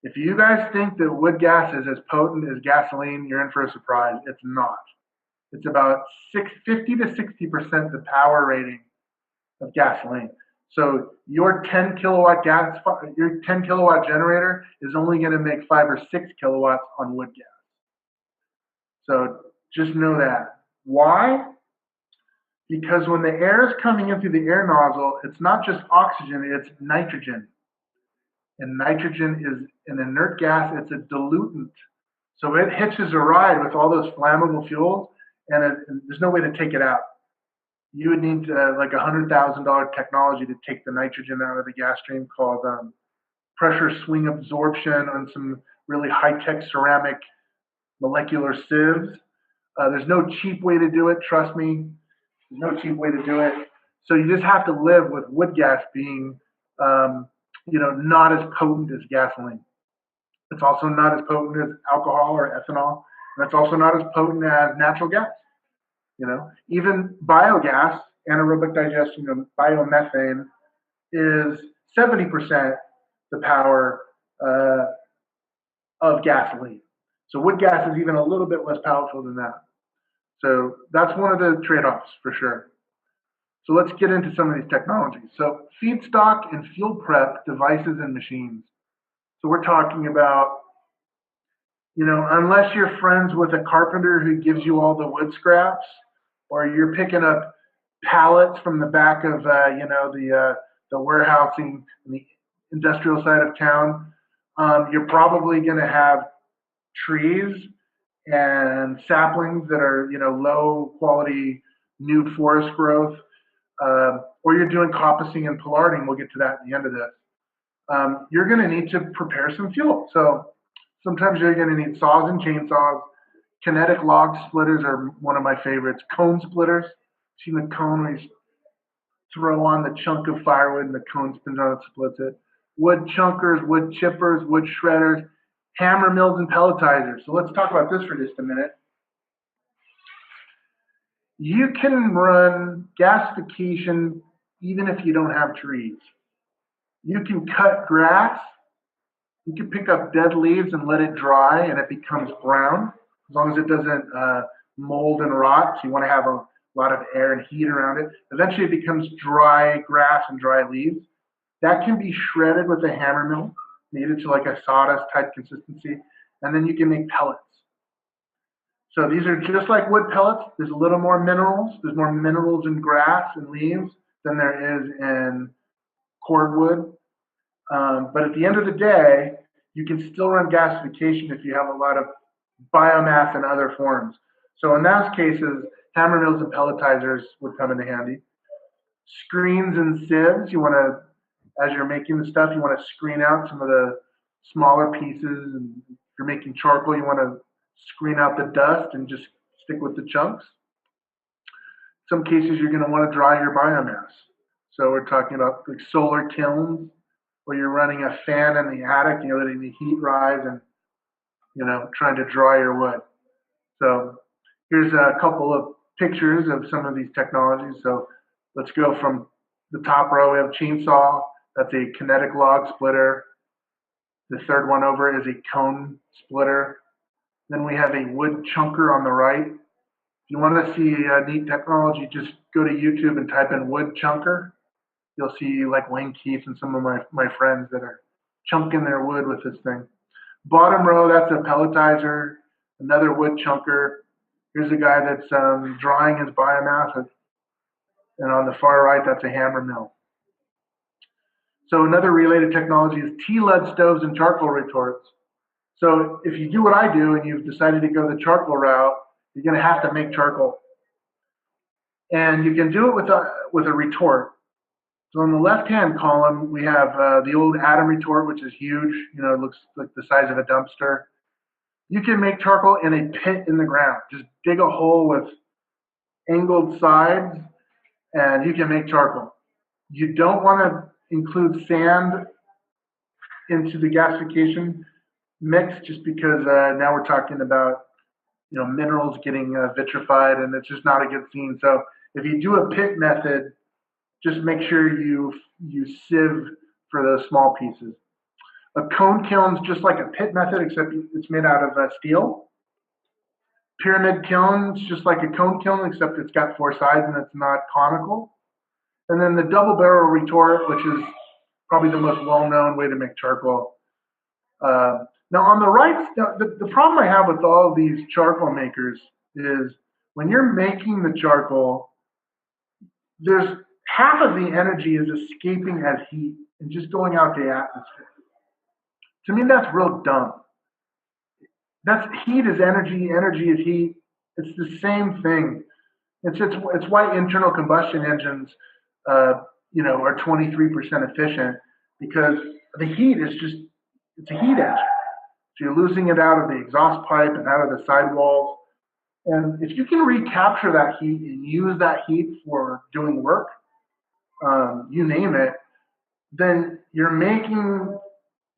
S2: If you guys think that wood gas is as potent as gasoline, you're in for a surprise. It's not. It's about 50 to 60% the power rating of gasoline. So your 10 kilowatt generator is only going to make 5 or 6 kilowatts on wood gas. So just know that. Why? Because when the air is coming in through the air nozzle, it's not just oxygen, it's nitrogen. And nitrogen is an inert gas, it's a diluent. So it hitches a ride with all those flammable fuels, and there's no way to take it out. You would need like $100,000 technology to take the nitrogen out of the gas stream called pressure swing absorption on some really high-tech ceramic molecular sieves. There's no cheap way to do it, trust me. There's no cheap way to do it. So you just have to live with wood gas being not as potent as gasoline. It's also not as potent as alcohol or ethanol, and it's also not as potent as natural gas. Even biogas, anaerobic digestion, biomethane, is 70% the power of gasoline. So wood gas is even a little bit less powerful than that. So that's one of the trade-offs for sure. So let's get into some of these technologies. So feedstock and fuel prep devices and machines. So we're talking about, unless you're friends with a carpenter who gives you all the wood scraps, or you're picking up pallets from the back of, the warehousing in the industrial side of town, you're probably going to have trees and saplings that are, low quality new forest growth. Or you're doing coppicing and pollarding. We'll get to that at the end of this. You're going to need to prepare some fuel. So sometimes you're going to need saws and chainsaws. Kinetic log splitters are one of my favorites. Cone splitters. See the cone where you throw on the chunk of firewood and the cone spins on and splits it. Wood chunkers, wood chippers, wood shredders, hammer mills, and pelletizers. So let's talk about this for just a minute. You can run gasification even if you don't have trees. You can cut grass. You can pick up dead leaves and let it dry, and it becomes brown, as long as it doesn't mold and rot. So you want to have a lot of air and heat around it. Eventually, it becomes dry grass and dry leaves. That can be shredded with a hammer mill, made it to like a sawdust type consistency, and then you can make pellets. So these are just like wood pellets. There's a little more minerals. There's more minerals in grass and leaves. than there is in cordwood. But at the end of the day, you can still run gasification if you have a lot of biomass in other forms. So in those cases, hammer mills and pelletizers would come into handy. Screens and sieves, you want to, as you're making the stuff, you want to screen out some of the smaller pieces. And if you're making charcoal, you want to screen out the dust and just stick with the chunks. Some cases you're going to want to dry your biomass. So we're talking about like solar kilns, where you're running a fan in the attic and you're letting the heat rise and, you know, trying to dry your wood. So here's a couple of pictures of some of these technologies. So let's go from the top row. We have chainsaw. That's a kinetic log splitter. The third one over is a cone splitter. Then we have a wood chunker on the right. If you want to see a neat technology, just go to YouTube and type in wood chunker. You'll see like Wayne Keith and some of my friends that are chunking their wood with this thing. Bottom row, that's a pelletizer, another wood chunker. Here's a guy that's drying his biomass. And on the far right, that's a hammer mill. So another related technology is T-lead stoves and charcoal retorts. So if you do what I do and you've decided to go the charcoal route, you're going to have to make charcoal. And you can do it with a retort. So on the left-hand column, we have the old atom retort, which is huge. You know, it looks like the size of a dumpster. You can make charcoal in a pit in the ground. Just dig a hole with angled sides, and you can make charcoal. You don't want to include sand into the gasification mix, just because now we're talking about, you know, minerals getting vitrified, and it's just not a good scene. So if you do a pit method, just make sure you sieve for those small pieces. A cone kiln is just like a pit method, except it's made out of steel. Pyramid kiln is just like a cone kiln, except it's got four sides and it's not conical. And then the double barrel retort, which is probably the most well-known way to make charcoal. Now on the right, the problem I have with all of these charcoal makers is when you're making the charcoal, there's half of the energy is escaping as heat and just going out to the atmosphere. To me, that's real dumb. That's heat is energy, energy is heat. It's the same thing. It's why internal combustion engines, you know, are 23% efficient, because the heat is just, it's a heat engine. So you're losing it out of the exhaust pipe and out of the sidewalls. And if you can recapture that heat and use that heat for doing work, you name it, then you're making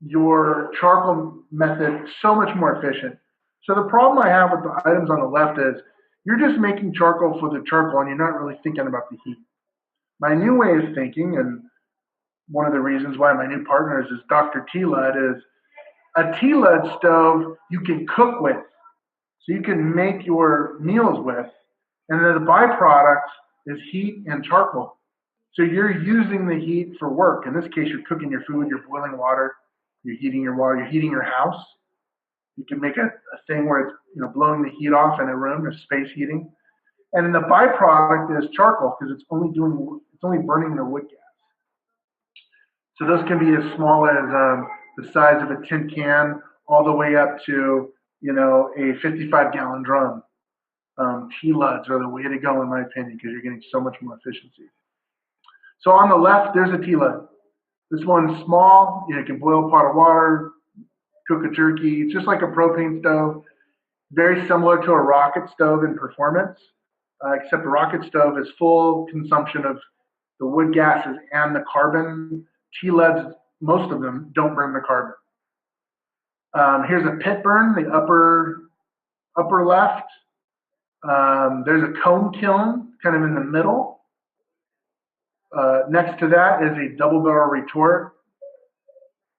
S2: your charcoal method so much more efficient. So the problem I have with the items on the left is you're just making charcoal for the charcoal and you're not really thinking about the heat. My new way of thinking, and one of the reasons why my new partners is Dr. T-lead, is a T-lead stove you can cook with. So you can make your meals with, and then the byproduct is heat and charcoal. So you're using the heat for work. In this case, you're cooking your food, you're boiling water, you're heating your water, you're heating your house. You can make a thing where it's, you know, blowing the heat off in a room, there's space heating. And then the byproduct is charcoal, because it's only burning the wood gas. So those can be as small as the size of a tin can, all the way up to, you know, a 55-gallon drum. T-leads are the way to go, in my opinion, because you're getting so much more efficiency. So on the left, there's a T-lead. This one's small. You know, you can boil a pot of water, cook a turkey. It's just like a propane stove. Very similar to a rocket stove in performance, except the rocket stove is full consumption of the wood gases and the carbon. T-leads, most of them, don't burn the carbon. Here's a pit burn, the upper left. There's a cone kiln, kind of in the middle. Next to that is a double barrel retort.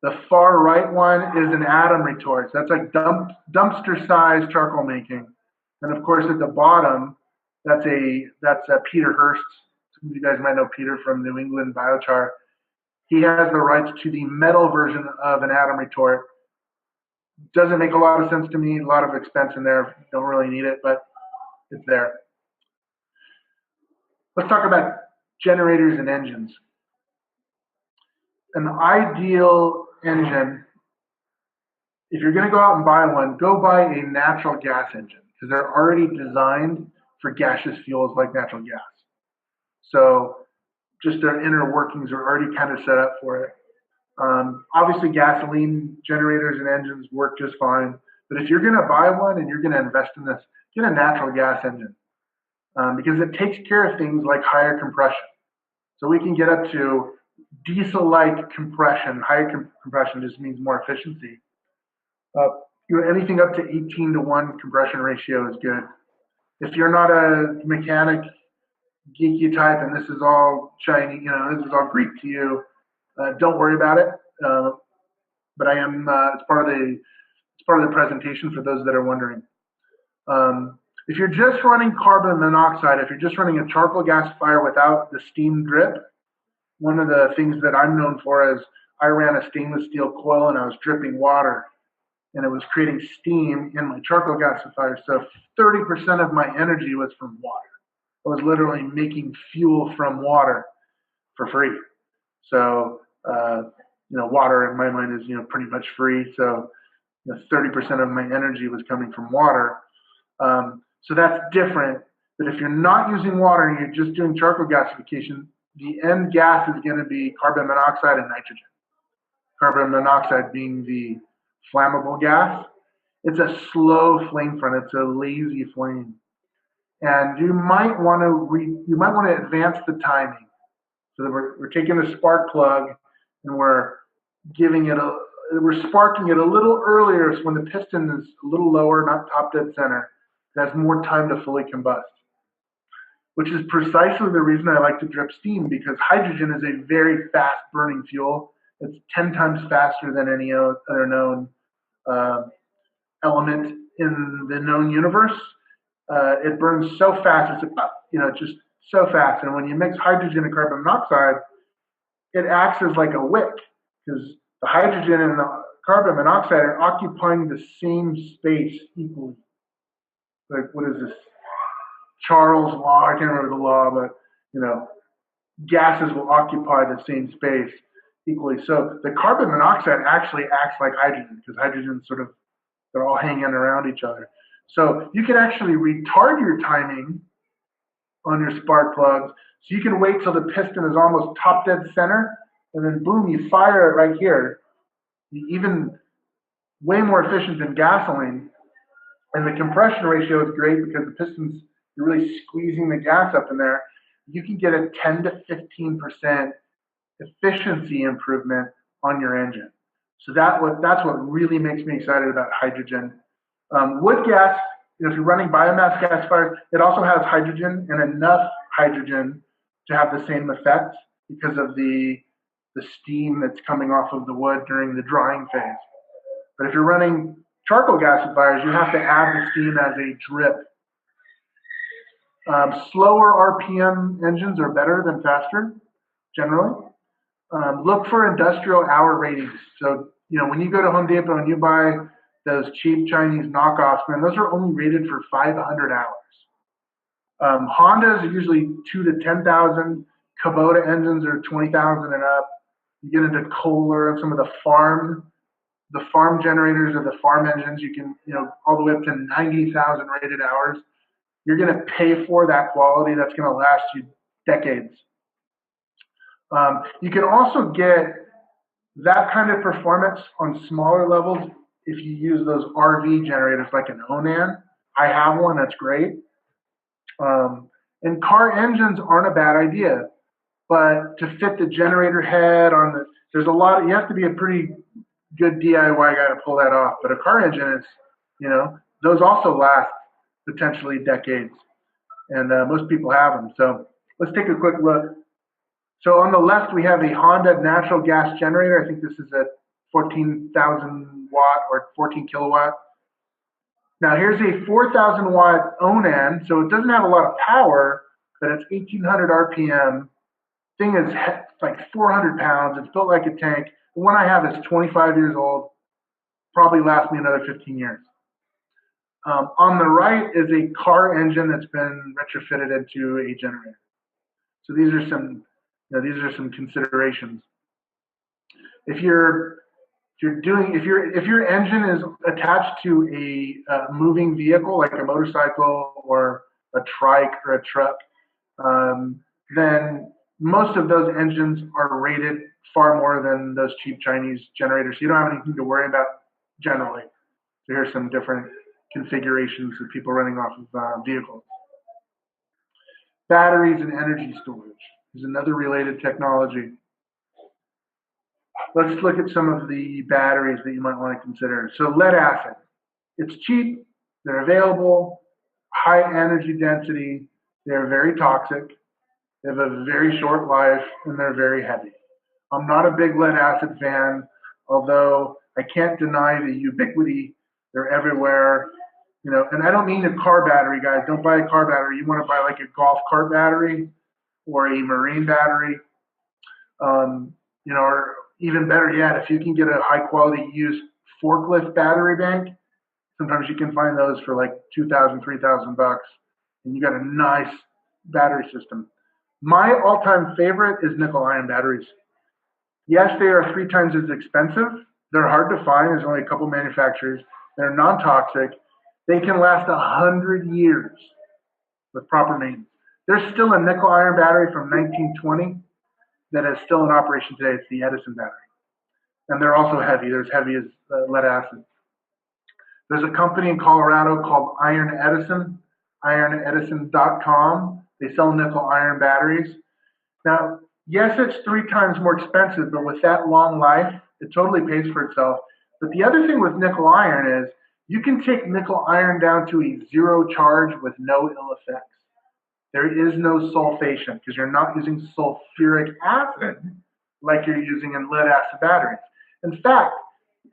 S2: The far right one is an atom retort. So that's like dumpster size charcoal making. And of course, at the bottom, that's a Peter Hurst. Some of you guys might know Peter from New England Biochar. He has the rights to the metal version of an atom retort. Doesn't make a lot of sense to me. A lot of expense in there. Don't really need it, but it's there. Let's talk about generators and engines. An ideal engine, if you're going to go out and buy one, go buy a natural gas engine because they're already designed for gaseous fuels like natural gas. So just their inner workings are already kind of set up for it. Obviously, gasoline generators and engines work just fine. But if you're going to buy one and you're going to invest in this, get a natural gas engine because it takes care of things like higher compression. So we can get up to diesel-like compression. Higher compression just means more efficiency. Anything up to 18-to-1 compression ratio is good. If you're not a mechanic, geeky type, and this is all shiny, this is all Greek to you, don't worry about it. But I am. It's part of the presentation for those that are wondering. If you're just running carbon monoxide, if you're just running a charcoal gasifier without the steam drip, one of the things that I'm known for is I ran a stainless steel coil and I was dripping water, and it was creating steam in my charcoal gasifier. So 30% of my energy was from water. I was literally making fuel from water for free. So, water in my mind is, pretty much free. So 30% of my energy was coming from water. So that's different. But if you're not using water and you're just doing charcoal gasification, the end gas is going to be carbon monoxide and nitrogen. Carbon monoxide being the flammable gas. It's a slow flame front. It's a lazy flame. And you might want to advance the timing. So that we're taking a spark plug and we're sparking it a little earlier, so when the piston is a little lower, not top dead center, it has more time to fully combust. Which is precisely the reason I like to drip steam, because hydrogen is a very fast burning fuel. It's 10 times faster than any other known element in the known universe. It burns so fast, it's just so fast. And when you mix hydrogen and carbon monoxide, it acts as like a wick, because the hydrogen and the carbon monoxide are occupying the same space equally. Like, what is this? Charles' law, I can't remember the law, but, gases will occupy the same space equally. So the carbon monoxide actually acts like hydrogen, because hydrogen they're all hanging around each other. So you can actually retard your timing on your spark plugs. So you can wait till the piston is almost top dead center, and then boom, you fire it right here. Even way more efficient than gasoline. And the compression ratio is great because the pistons, you're really squeezing the gas up in there. You can get a 10 to 15% efficiency improvement on your engine. So that's what really makes me excited about hydrogen. Wood gas, if you're running biomass gasifiers, it also has hydrogen and enough hydrogen to have the same effect because of the steam that's coming off of the wood during the drying phase. But if you're running charcoal gasifiers, you have to add the steam as a drip. Slower RPM engines are better than faster, generally. Look for industrial hour ratings. So, when you go to Home Depot and you buy those cheap Chinese knockoffs, man, those are only rated for 500 hours. Hondas are usually 2,000 to 10,000. Kubota engines are 20,000 and up. You get into Kohler and some of the farm generators or the farm engines, you can, all the way up to 90,000 rated hours. You're going to pay for that quality that's going to last you decades. You can also get that kind of performance on smaller levels if you use those RV generators like an Onan. I have one that's great. And car engines aren't a bad idea, but to fit the generator head there's a lot, you have to be a pretty good DIY guy to pull that off. But a car engine is, those also last potentially decades, and most people have them. So let's take a quick look. So on the left, we have a Honda natural gas generator. I think this is a 14,000 watt or 14 kilowatt. Now here's a 4,000 watt Onan. So it doesn't have a lot of power, but it's 1,800 RPM. Thing is like 400 pounds. It's built like a tank. The one I have is 25 years old. Probably lasts me another 15 years. On the right is a car engine that's been retrofitted into a generator. So these are some, these are some considerations. If your engine is attached to a moving vehicle like a motorcycle or a trike or a truck, then most of those engines are rated far more than those cheap Chinese generators. So you don't have anything to worry about generally. So here's some different configurations of people running off of vehicles. Batteries and energy storage is another related technology. Let's look at some of the batteries that you might want to consider. So lead acid, it's cheap, they're available, high energy density, they're very toxic, they have a very short life, and they're very heavy. I'm not a big lead acid fan, although I can't deny the ubiquity. They're everywhere. And I don't mean a car battery, guys. Don't buy a car battery. You want to buy like a golf cart battery or a marine battery. Or even better yet, if you can get a high quality used forklift battery bank, sometimes you can find those for like $2,000, $3,000, and you got a nice battery system. My all-time favorite is nickel-ion batteries. Yes, they are 3 times as expensive. They're hard to find. There's only a couple manufacturers. They're non-toxic. They can last 100 years with proper maintenance. There's still a nickel-iron battery from 1920 that is still in operation today. It's the Edison battery. And they're also heavy. They're as heavy as lead acid. There's a company in Colorado called Iron Edison, ironedison.com. They sell nickel-iron batteries. Now, yes, it's 3 times more expensive, but with that long life, it totally pays for itself. But the other thing with nickel iron is you can take nickel iron down to a 0 charge with no ill effects. There is no sulfation because you're not using sulfuric acid like you're using in lead acid batteries. In fact,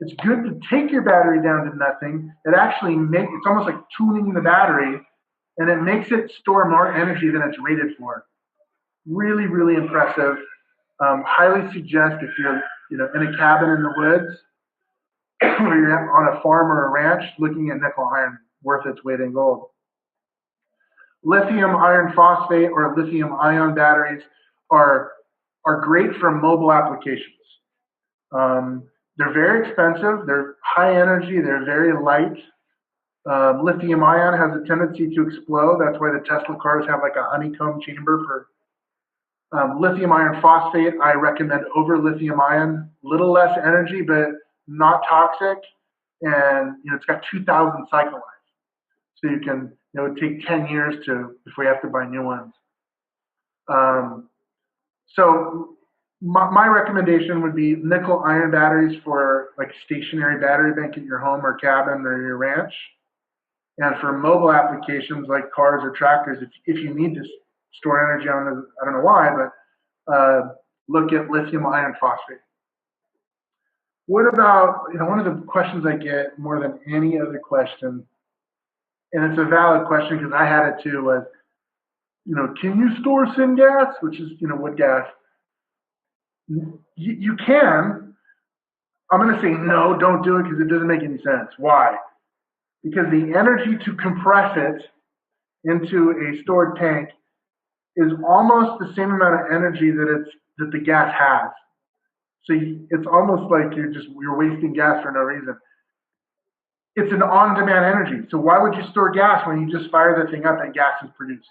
S2: it's good to take your battery down to nothing. It actually it's almost like tuning the battery, and it makes it store more energy than it's rated for. Really, really impressive. Highly suggest if you're in a cabin in the woods or you're on a farm or a ranch looking at nickel iron, worth its weight in gold. Lithium iron phosphate or lithium ion batteries are great for mobile applications. They're very expensive, they're high energy, they're very light. Lithium ion has a tendency to explode. That's why the Tesla cars have like a honeycomb chamber for lithium iron phosphate. I recommend over lithium ion. Little less energy, but not toxic. And it's got 2,000 cycle life. So you can, it would take 10 years before you have to buy new ones. So my recommendation would be nickel iron batteries for like a stationary battery bank at your home or cabin or your ranch. And for mobile applications like cars or tractors, if you need to store energy on them, I don't know why, but look at lithium iron phosphate. What about, one of the questions I get more than any other question, and it's a valid question because I had it too, was, can you store syngas, which is, wood gas? You can. I'm going to say no, don't do it because it doesn't make any sense. Why? Because the energy to compress it into a stored tank is almost the same amount of energy that the gas has. So it's almost like you're wasting gas for no reason. It's an on-demand energy. So why would you store gas when you just fire the thing up and gas is produced?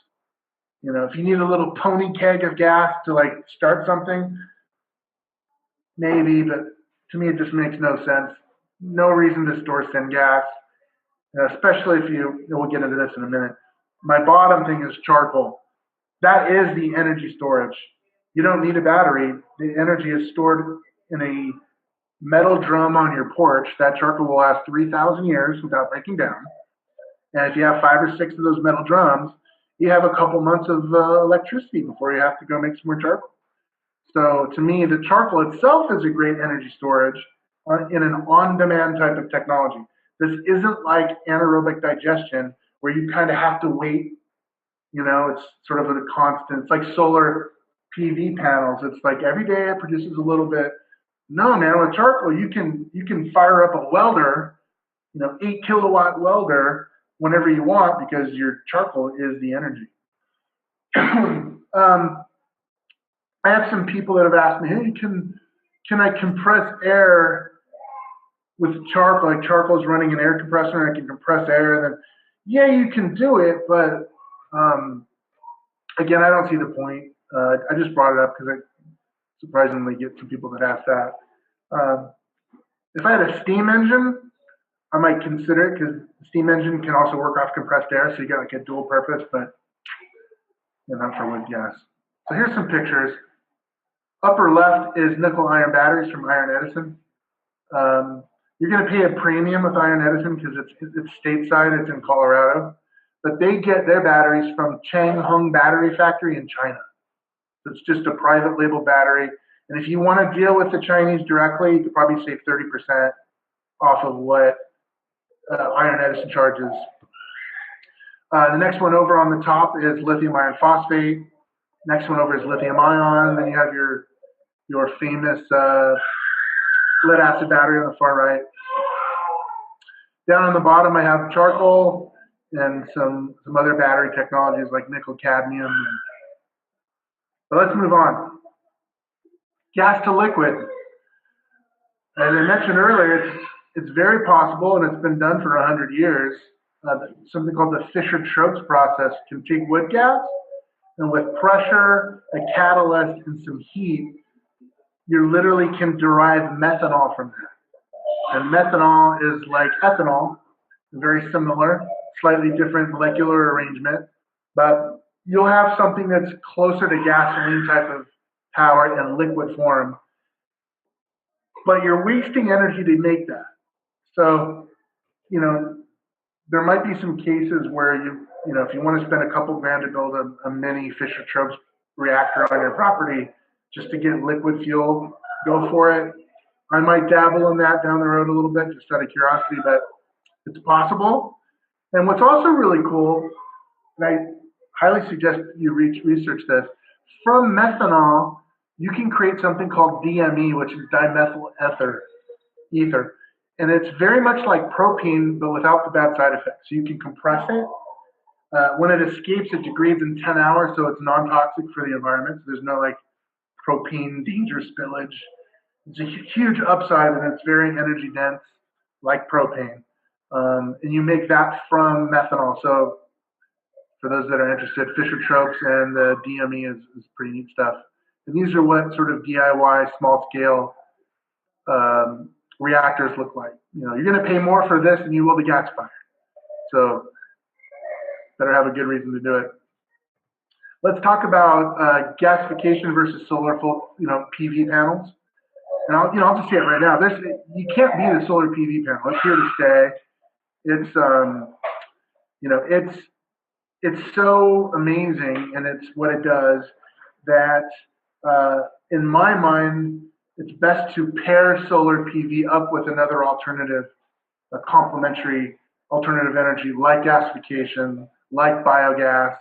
S2: If you need a little pony keg of gas to like start something, maybe, but to me it just makes no sense. No reason to store syngas, especially if we'll get into this in a minute. My bottom thing is charcoal. That is the energy storage. You don't need a battery. The energy is stored in a metal drum on your porch. That charcoal will last 3,000 years without breaking down. And if you have 5 or 6 of those metal drums, you have a couple months of electricity before you have to go make some more charcoal. So to me, the charcoal itself is a great energy storage in an on-demand type of technology. This isn't like anaerobic digestion where you kind of have to wait. It's sort of a constant. It's like solar PV panels. It's like every day it produces a little bit. No, man, with charcoal, you can fire up a welder, 8 kilowatt welder whenever you want because your charcoal is the energy. I have some people that have asked me, hey, can I compress air with charcoal? Like charcoal's running an air compressor, and I can compress air. And then, yeah, you can do it, but again, I don't see the point. I just brought it up because I surprisingly get some people that ask that. If I had a steam engine, I might consider it because the steam engine can also work off compressed air, so you get like a dual purpose, but not for wood gas. So here's some pictures. Upper left is nickel iron batteries from Iron Edison. You're going to pay a premium with Iron Edison because it's stateside, it's in Colorado, but they get their batteries from Changhong Battery Factory in China. It's just a private label battery. And if you want to deal with the Chinese directly, you could probably save 30% off of what Iron Edison charges. The next one over on the top is lithium iron phosphate. Next one over is lithium ion. Then you have your famous lead acid battery on the far right. Down on the bottom, I have charcoal and some other battery technologies like nickel cadmium. But let's move on. Gas to liquid. As I mentioned earlier, it's very possible, and it's been done for 100 years. Something called the Fischer-Tropsch process can take wood gas, and with pressure, a catalyst, and some heat, you literally can derive methanol from that. And methanol is like ethanol, very similar, slightly different molecular arrangement, but you'll have something that's closer to gasoline type of power in liquid form, but you're wasting energy to make that. So, there might be some cases where if you want to spend a couple grand to build a mini Fischer-Tropsch reactor on your property just to get liquid fuel, go for it. I might dabble in that down the road a little bit just out of curiosity, but it's possible. And what's also really cool, and I highly suggest you research this, from methanol, you can create something called DME, which is dimethyl ether. And it's very much like propane, but without the bad side effects. So you can compress it. When it escapes, it degrades in 10 hours, so it's non-toxic for the environment. So there's no like propane danger spillage. It's a huge upside, and it's very energy dense, like propane. And you make that from methanol. So for those that are interested, Fischer-Tropsch and the DME is pretty neat stuff. And these are what sort of DIY small scale reactors look like. You're going to pay more for this than you will the gasifier. So better have a good reason to do it. Let's talk about gasification versus solar, PV panels. And I'll just say it right now. You can't beat a solar PV panel. It's here to stay. It's so amazing, and it's what it does that in my mind, it's best to pair solar PV up with another alternative, a complementary alternative energy like gasification, like biogas,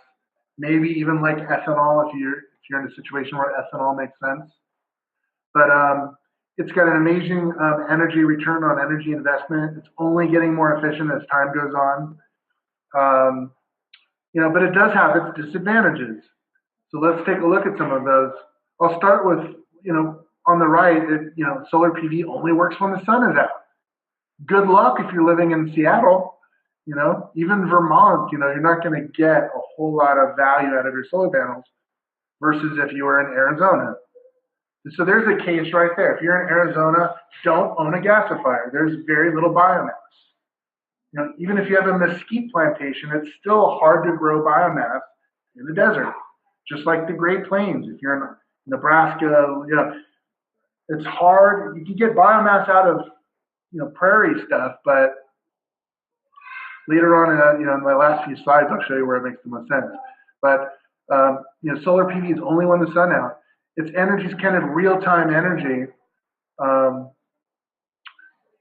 S2: maybe even like ethanol if you're in a situation where ethanol makes sense. But it's got an amazing energy return on energy investment. It's only getting more efficient as time goes on. But it does have its disadvantages. So let's take a look at some of those. I'll start with, on the right, solar PV only works when the sun is out. Good luck if you're living in Seattle, even Vermont, you're not going to get a whole lot of value out of your solar panels versus if you were in Arizona. So there's a case right there. If you're in Arizona, don't own a gasifier. There's very little biomass. Even if you have a mesquite plantation, it's still hard to grow biomass in the desert, just like the Great Plains. If you're in Nebraska, it's hard. You can get biomass out of, prairie stuff, but later on, in my last few slides, I'll show you where it makes the most sense. But, solar PV is only when the sun out. Its energy is kind of real-time energy.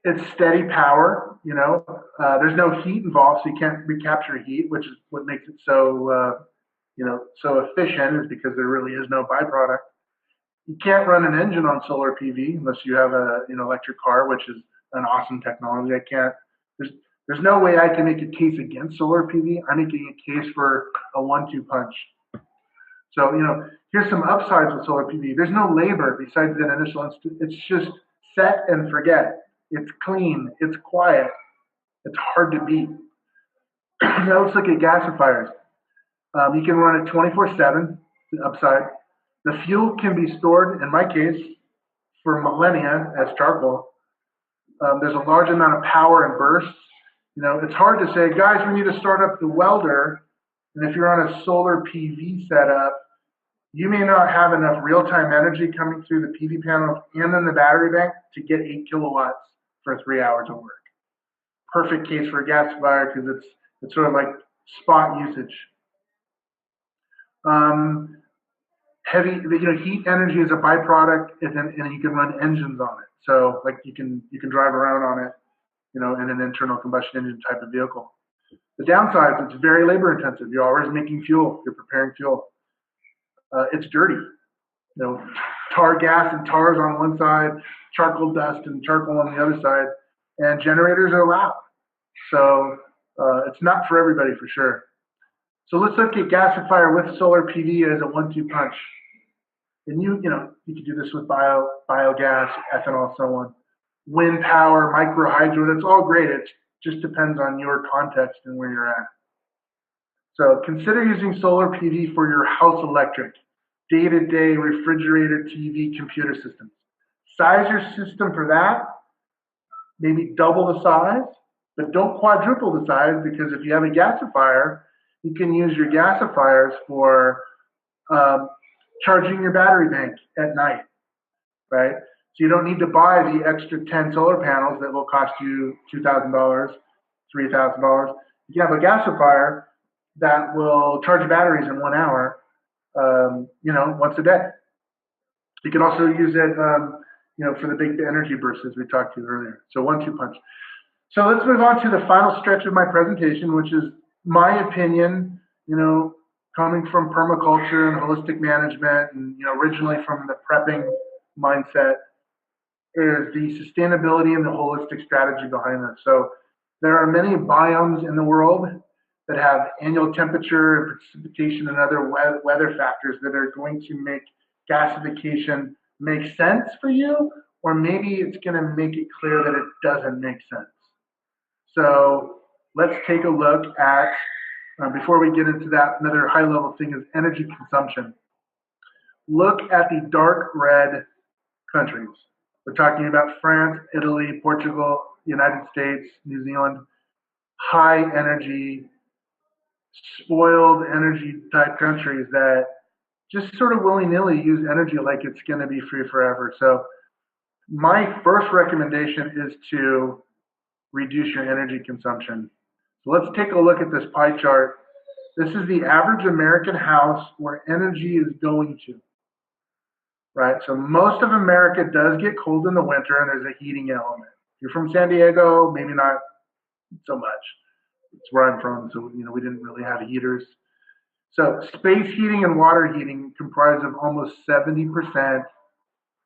S2: It's steady power, there's no heat involved, so you can't recapture heat, which is what makes it so, so efficient, is because there really is no byproduct. You can't run an engine on solar PV unless you have an electric car, which is an awesome technology. There's no way I can make a case against solar PV. I'm making a case for a 1-2 punch. So, Here's some upsides with solar PV. There's no labor besides that initial it's just set and forget. It's clean, it's quiet, it's hard to beat. Now let's look at gasifiers. You can run it 24/7, the upside. The fuel can be stored, in my case, for millennia as charcoal. There's a large amount of power and bursts. It's hard to say, guys, we need to start up the welder. And if you're on a solar PV setup, you may not have enough real-time energy coming through the PV panel and then the battery bank to get 8 kilowatts for 3 hours of work. Perfect case for a gasifier because it's sort of like spot usage. Heat energy is a byproduct, and you can run engines on it. So, like you can drive around on it, in an internal combustion engine type of vehicle. The downside is it's very labor intensive. You're always making fuel. You're preparing fuel. It's dirty. Tar gas and tars on one side, charcoal dust and charcoal on the other side, and generators are loud. So it's not for everybody for sure. So let's look at gasifier with solar PV as a 1-2 punch. And you could do this with biogas, ethanol, so on. Wind power, microhydro, that's all great. It just depends on your context and where you're at. So consider using solar PV for your house electric, day-to-day refrigerator, TV, computer systems. Size your system for that, maybe double the size, but don't quadruple the size, because if you have a gasifier, you can use your gasifiers for charging your battery bank at night, right? So you don't need to buy the extra 10 solar panels that will cost you $2,000, $3,000. You can have a gasifier that will charge batteries in 1 hour, once a day. You can also use it, for the big energy bursts as we talked to earlier. So 1-2 punch. So let's move on to the final stretch of my presentation, which is my opinion, coming from permaculture and holistic management, and originally from the prepping mindset, is the sustainability and the holistic strategy behind this. So there are many biomes in the world that have annual temperature and precipitation and other weather factors that are going to make gasification make sense for you, or maybe it's going to make it clear that it doesn't make sense. So let's take a look at, before we get into that, another high-level thing is energy consumption. Look at the dark red countries. We're talking about France, Italy, Portugal, United States, New Zealand, high energy, spoiled energy type countries that just sort of willy-nilly use energy like it's going to be free forever. So my first recommendation is to reduce your energy consumption. So let's take a look at this pie chart. This is the average American house where energy is going to, right? So most of America does get cold in the winter, and there's a heating element. If you're from San Diego, maybe not so much. It's where I'm from, so we didn't really have heaters. So space heating and water heating comprise of almost 70%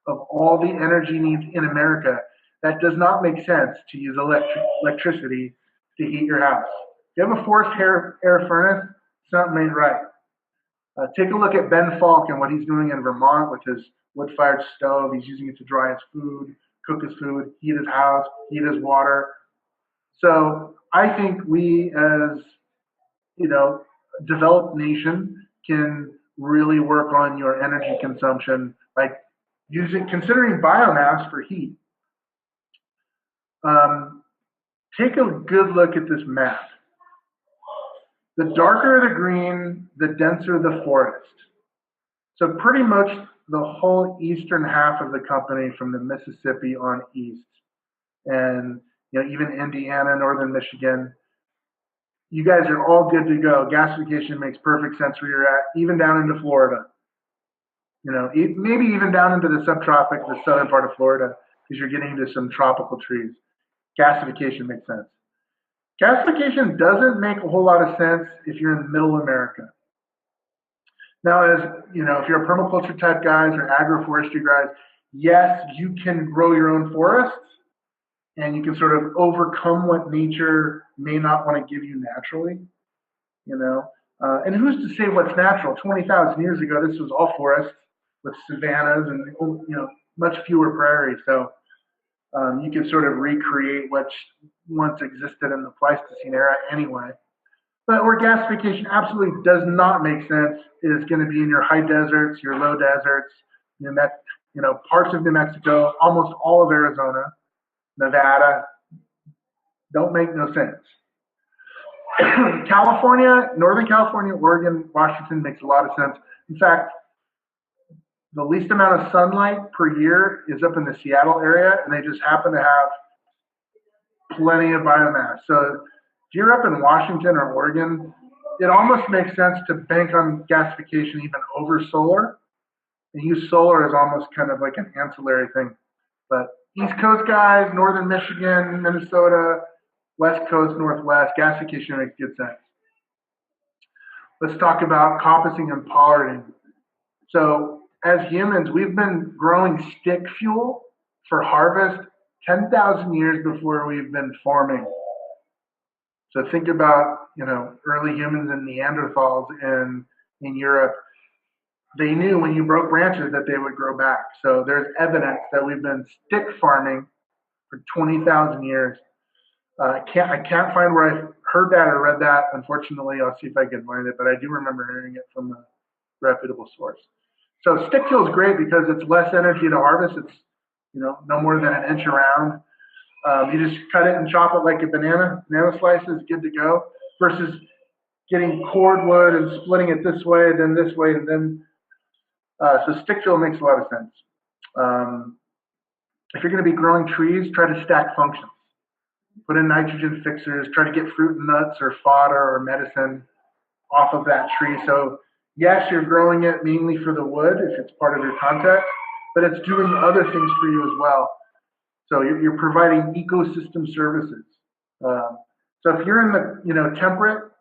S2: of all the energy needs in America. That does not make sense to use electricity to heat your house. If you have a forced air furnace, something ain't right. Take a look at Ben Falk and what he's doing in Vermont with his wood-fired stove. He's using it to dry his food, cook his food, heat his house, heat his water. So I think we, as developed nation, can really work on your energy consumption by considering biomass for heat. Take a good look at this map. The darker the green, the denser the forest. So pretty much the whole eastern half of the company, from the Mississippi on east, and even Indiana, northern Michigan, you guys are all good to go. Gasification makes perfect sense where you're at, even down into Florida. Maybe even down into the subtropic, the southern part of Florida, because you're getting into some tropical trees. Gasification makes sense. Gasification doesn't make a whole lot of sense if you're in middle America. Now, as if you're a permaculture type guys or agroforestry guys, yes, you can grow your own forests, and you can sort of overcome what nature may not want to give you naturally. And who's to say what's natural? 20,000 years ago, this was all forest with savannas and much fewer prairies. So you can sort of recreate what once existed in the Pleistocene era anyway. But where gasification absolutely does not make sense is going to be in your high deserts, your low deserts, parts of New Mexico, almost all of Arizona, Nevada. Don't make no sense. California, Northern California, Oregon, Washington makes a lot of sense. In fact, the least amount of sunlight per year is up in the Seattle area, and they just happen to have plenty of biomass. So if you're up in Washington or Oregon, it almost makes sense to bank on gasification even over solar, and use solar as almost kind of like an ancillary thing. But East Coast guys, Northern Michigan, Minnesota, West Coast, Northwest, gasification makes good sense. Let's talk about coppicing and pollarding. So as humans, we've been growing stick fuel for harvest 10,000 years before we've been farming. So think about, early humans and Neanderthals in Europe. They knew when you broke branches that they would grow back. So there's evidence that we've been stick farming for 20,000 years. I can't find where I heard that or read that. Unfortunately, I'll see if I can find it, but I do remember hearing it from a reputable source. So stick fuel is great because it's less energy to harvest. It's no more than an inch around. You just cut it and chop it like a banana slices, good to go. Versus getting cordwood and splitting it this way, and then. So stick fuel makes a lot of sense. If you're going to be growing trees, try to stack functions. Put in nitrogen fixers, try to get fruit and nuts or fodder or medicine off of that tree. So yes, you're growing it mainly for the wood if it's part of your context, but it's doing other things for you as well. So you're providing ecosystem services. So if you're in the temperate,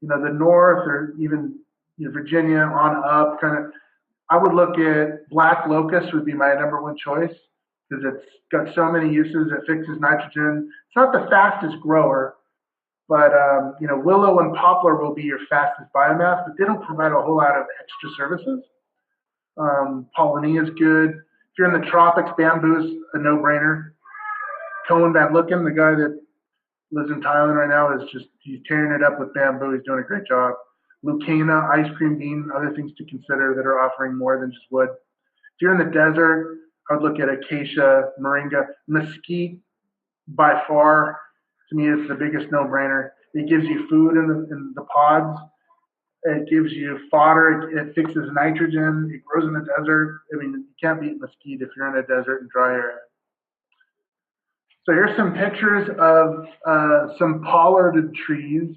S2: the north or even Virginia on up, I would look at black locust would be my number one choice because it's got so many uses. It fixes nitrogen. It's not the fastest grower, but willow and poplar will be your fastest biomass, but they don't provide a whole lot of extra services. Paulownia is good. If you're in the tropics, bamboo is a no-brainer. Cohen Van Looken, the guy that lives in Thailand right now, he's tearing it up with bamboo. He's doing a great job. Lucana, ice cream bean, other things to consider that are offering more than just wood. If you're in the desert, I would look at acacia, moringa, mesquite. By far, to me, it's the biggest no-brainer. It gives you food in the pods. It gives you fodder. It fixes nitrogen. It grows in the desert. I mean, you can't beat mesquite if you're in a desert and dry area. So here's some pictures of some pollarded trees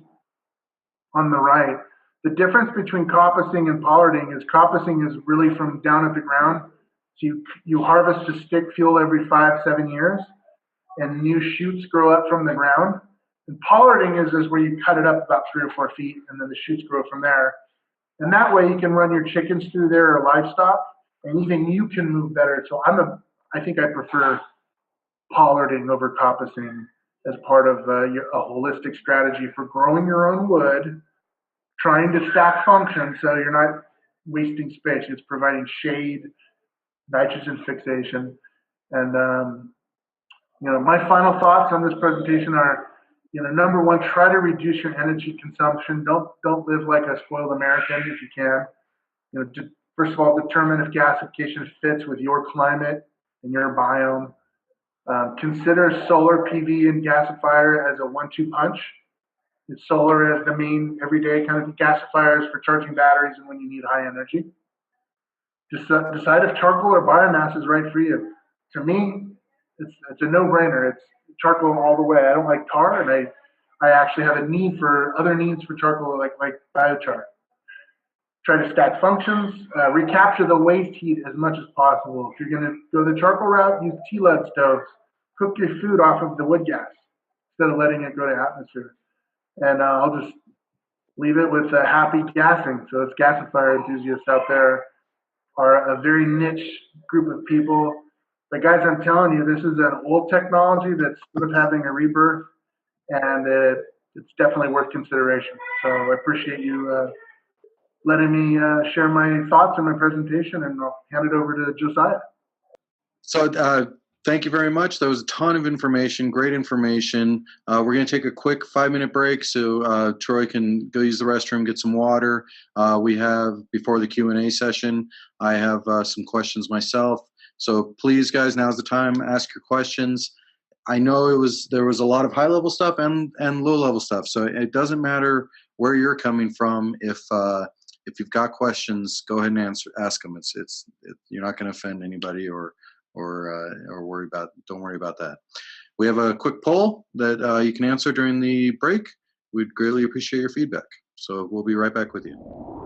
S2: on the right. The difference between coppicing and pollarding is coppicing is really from down at the ground. So you harvest a stick fuel every 5-7 years, and new shoots grow up from the ground. And pollarding is where you cut it up about 3 or 4 feet, and then the shoots grow from there. And that way you can run your chickens through there or livestock, and even you can move better. So I think I prefer pollarding over coppicing as part of a holistic strategy for growing your own wood, trying to stack function so you're not wasting space. It's providing shade, nitrogen fixation. And, my final thoughts on this presentation are, number one, try to reduce your energy consumption. Don't live like a spoiled American if you can. First of all, determine if gasification fits with your climate and your biome. Consider solar PV and gasifier as a 1-2 punch. Solar as the main everyday kind of gasifiers for charging batteries and when you need high energy. Decide if charcoal or biomass is right for you. To me, it's a no-brainer. It's charcoal all the way. I don't like tar, and I actually have a need for other needs for charcoal like biochar. Try to stack functions, recapture the waste heat as much as possible. If you're going to go the charcoal route, use T-lead stoves. Cook your food off of the wood gas instead of letting it go to atmosphere. And I'll just leave it with a happy gassing. So it's gasifier enthusiasts out there are a very niche group of people. But guys, I'm telling you, this is an old technology that's sort of having a rebirth, and it's definitely worth consideration. So I appreciate you letting me share my thoughts in my presentation, and I'll hand it over to Josiah.
S1: So thank you very much. That was a ton of information, great information. We're going to take a quick 5-minute break so Troy can go use the restroom, get some water. We have, before the Q&A session, I have some questions myself. So please, guys, now's the time. Ask your questions. I know there was a lot of high-level stuff and low-level stuff, so it doesn't matter where you're coming from. If you've got questions, go ahead and ask them. You're not going to offend anybody or don't worry about that. We have a quick poll that you can answer during the break. We'd greatly appreciate your feedback. So we'll be right back with you.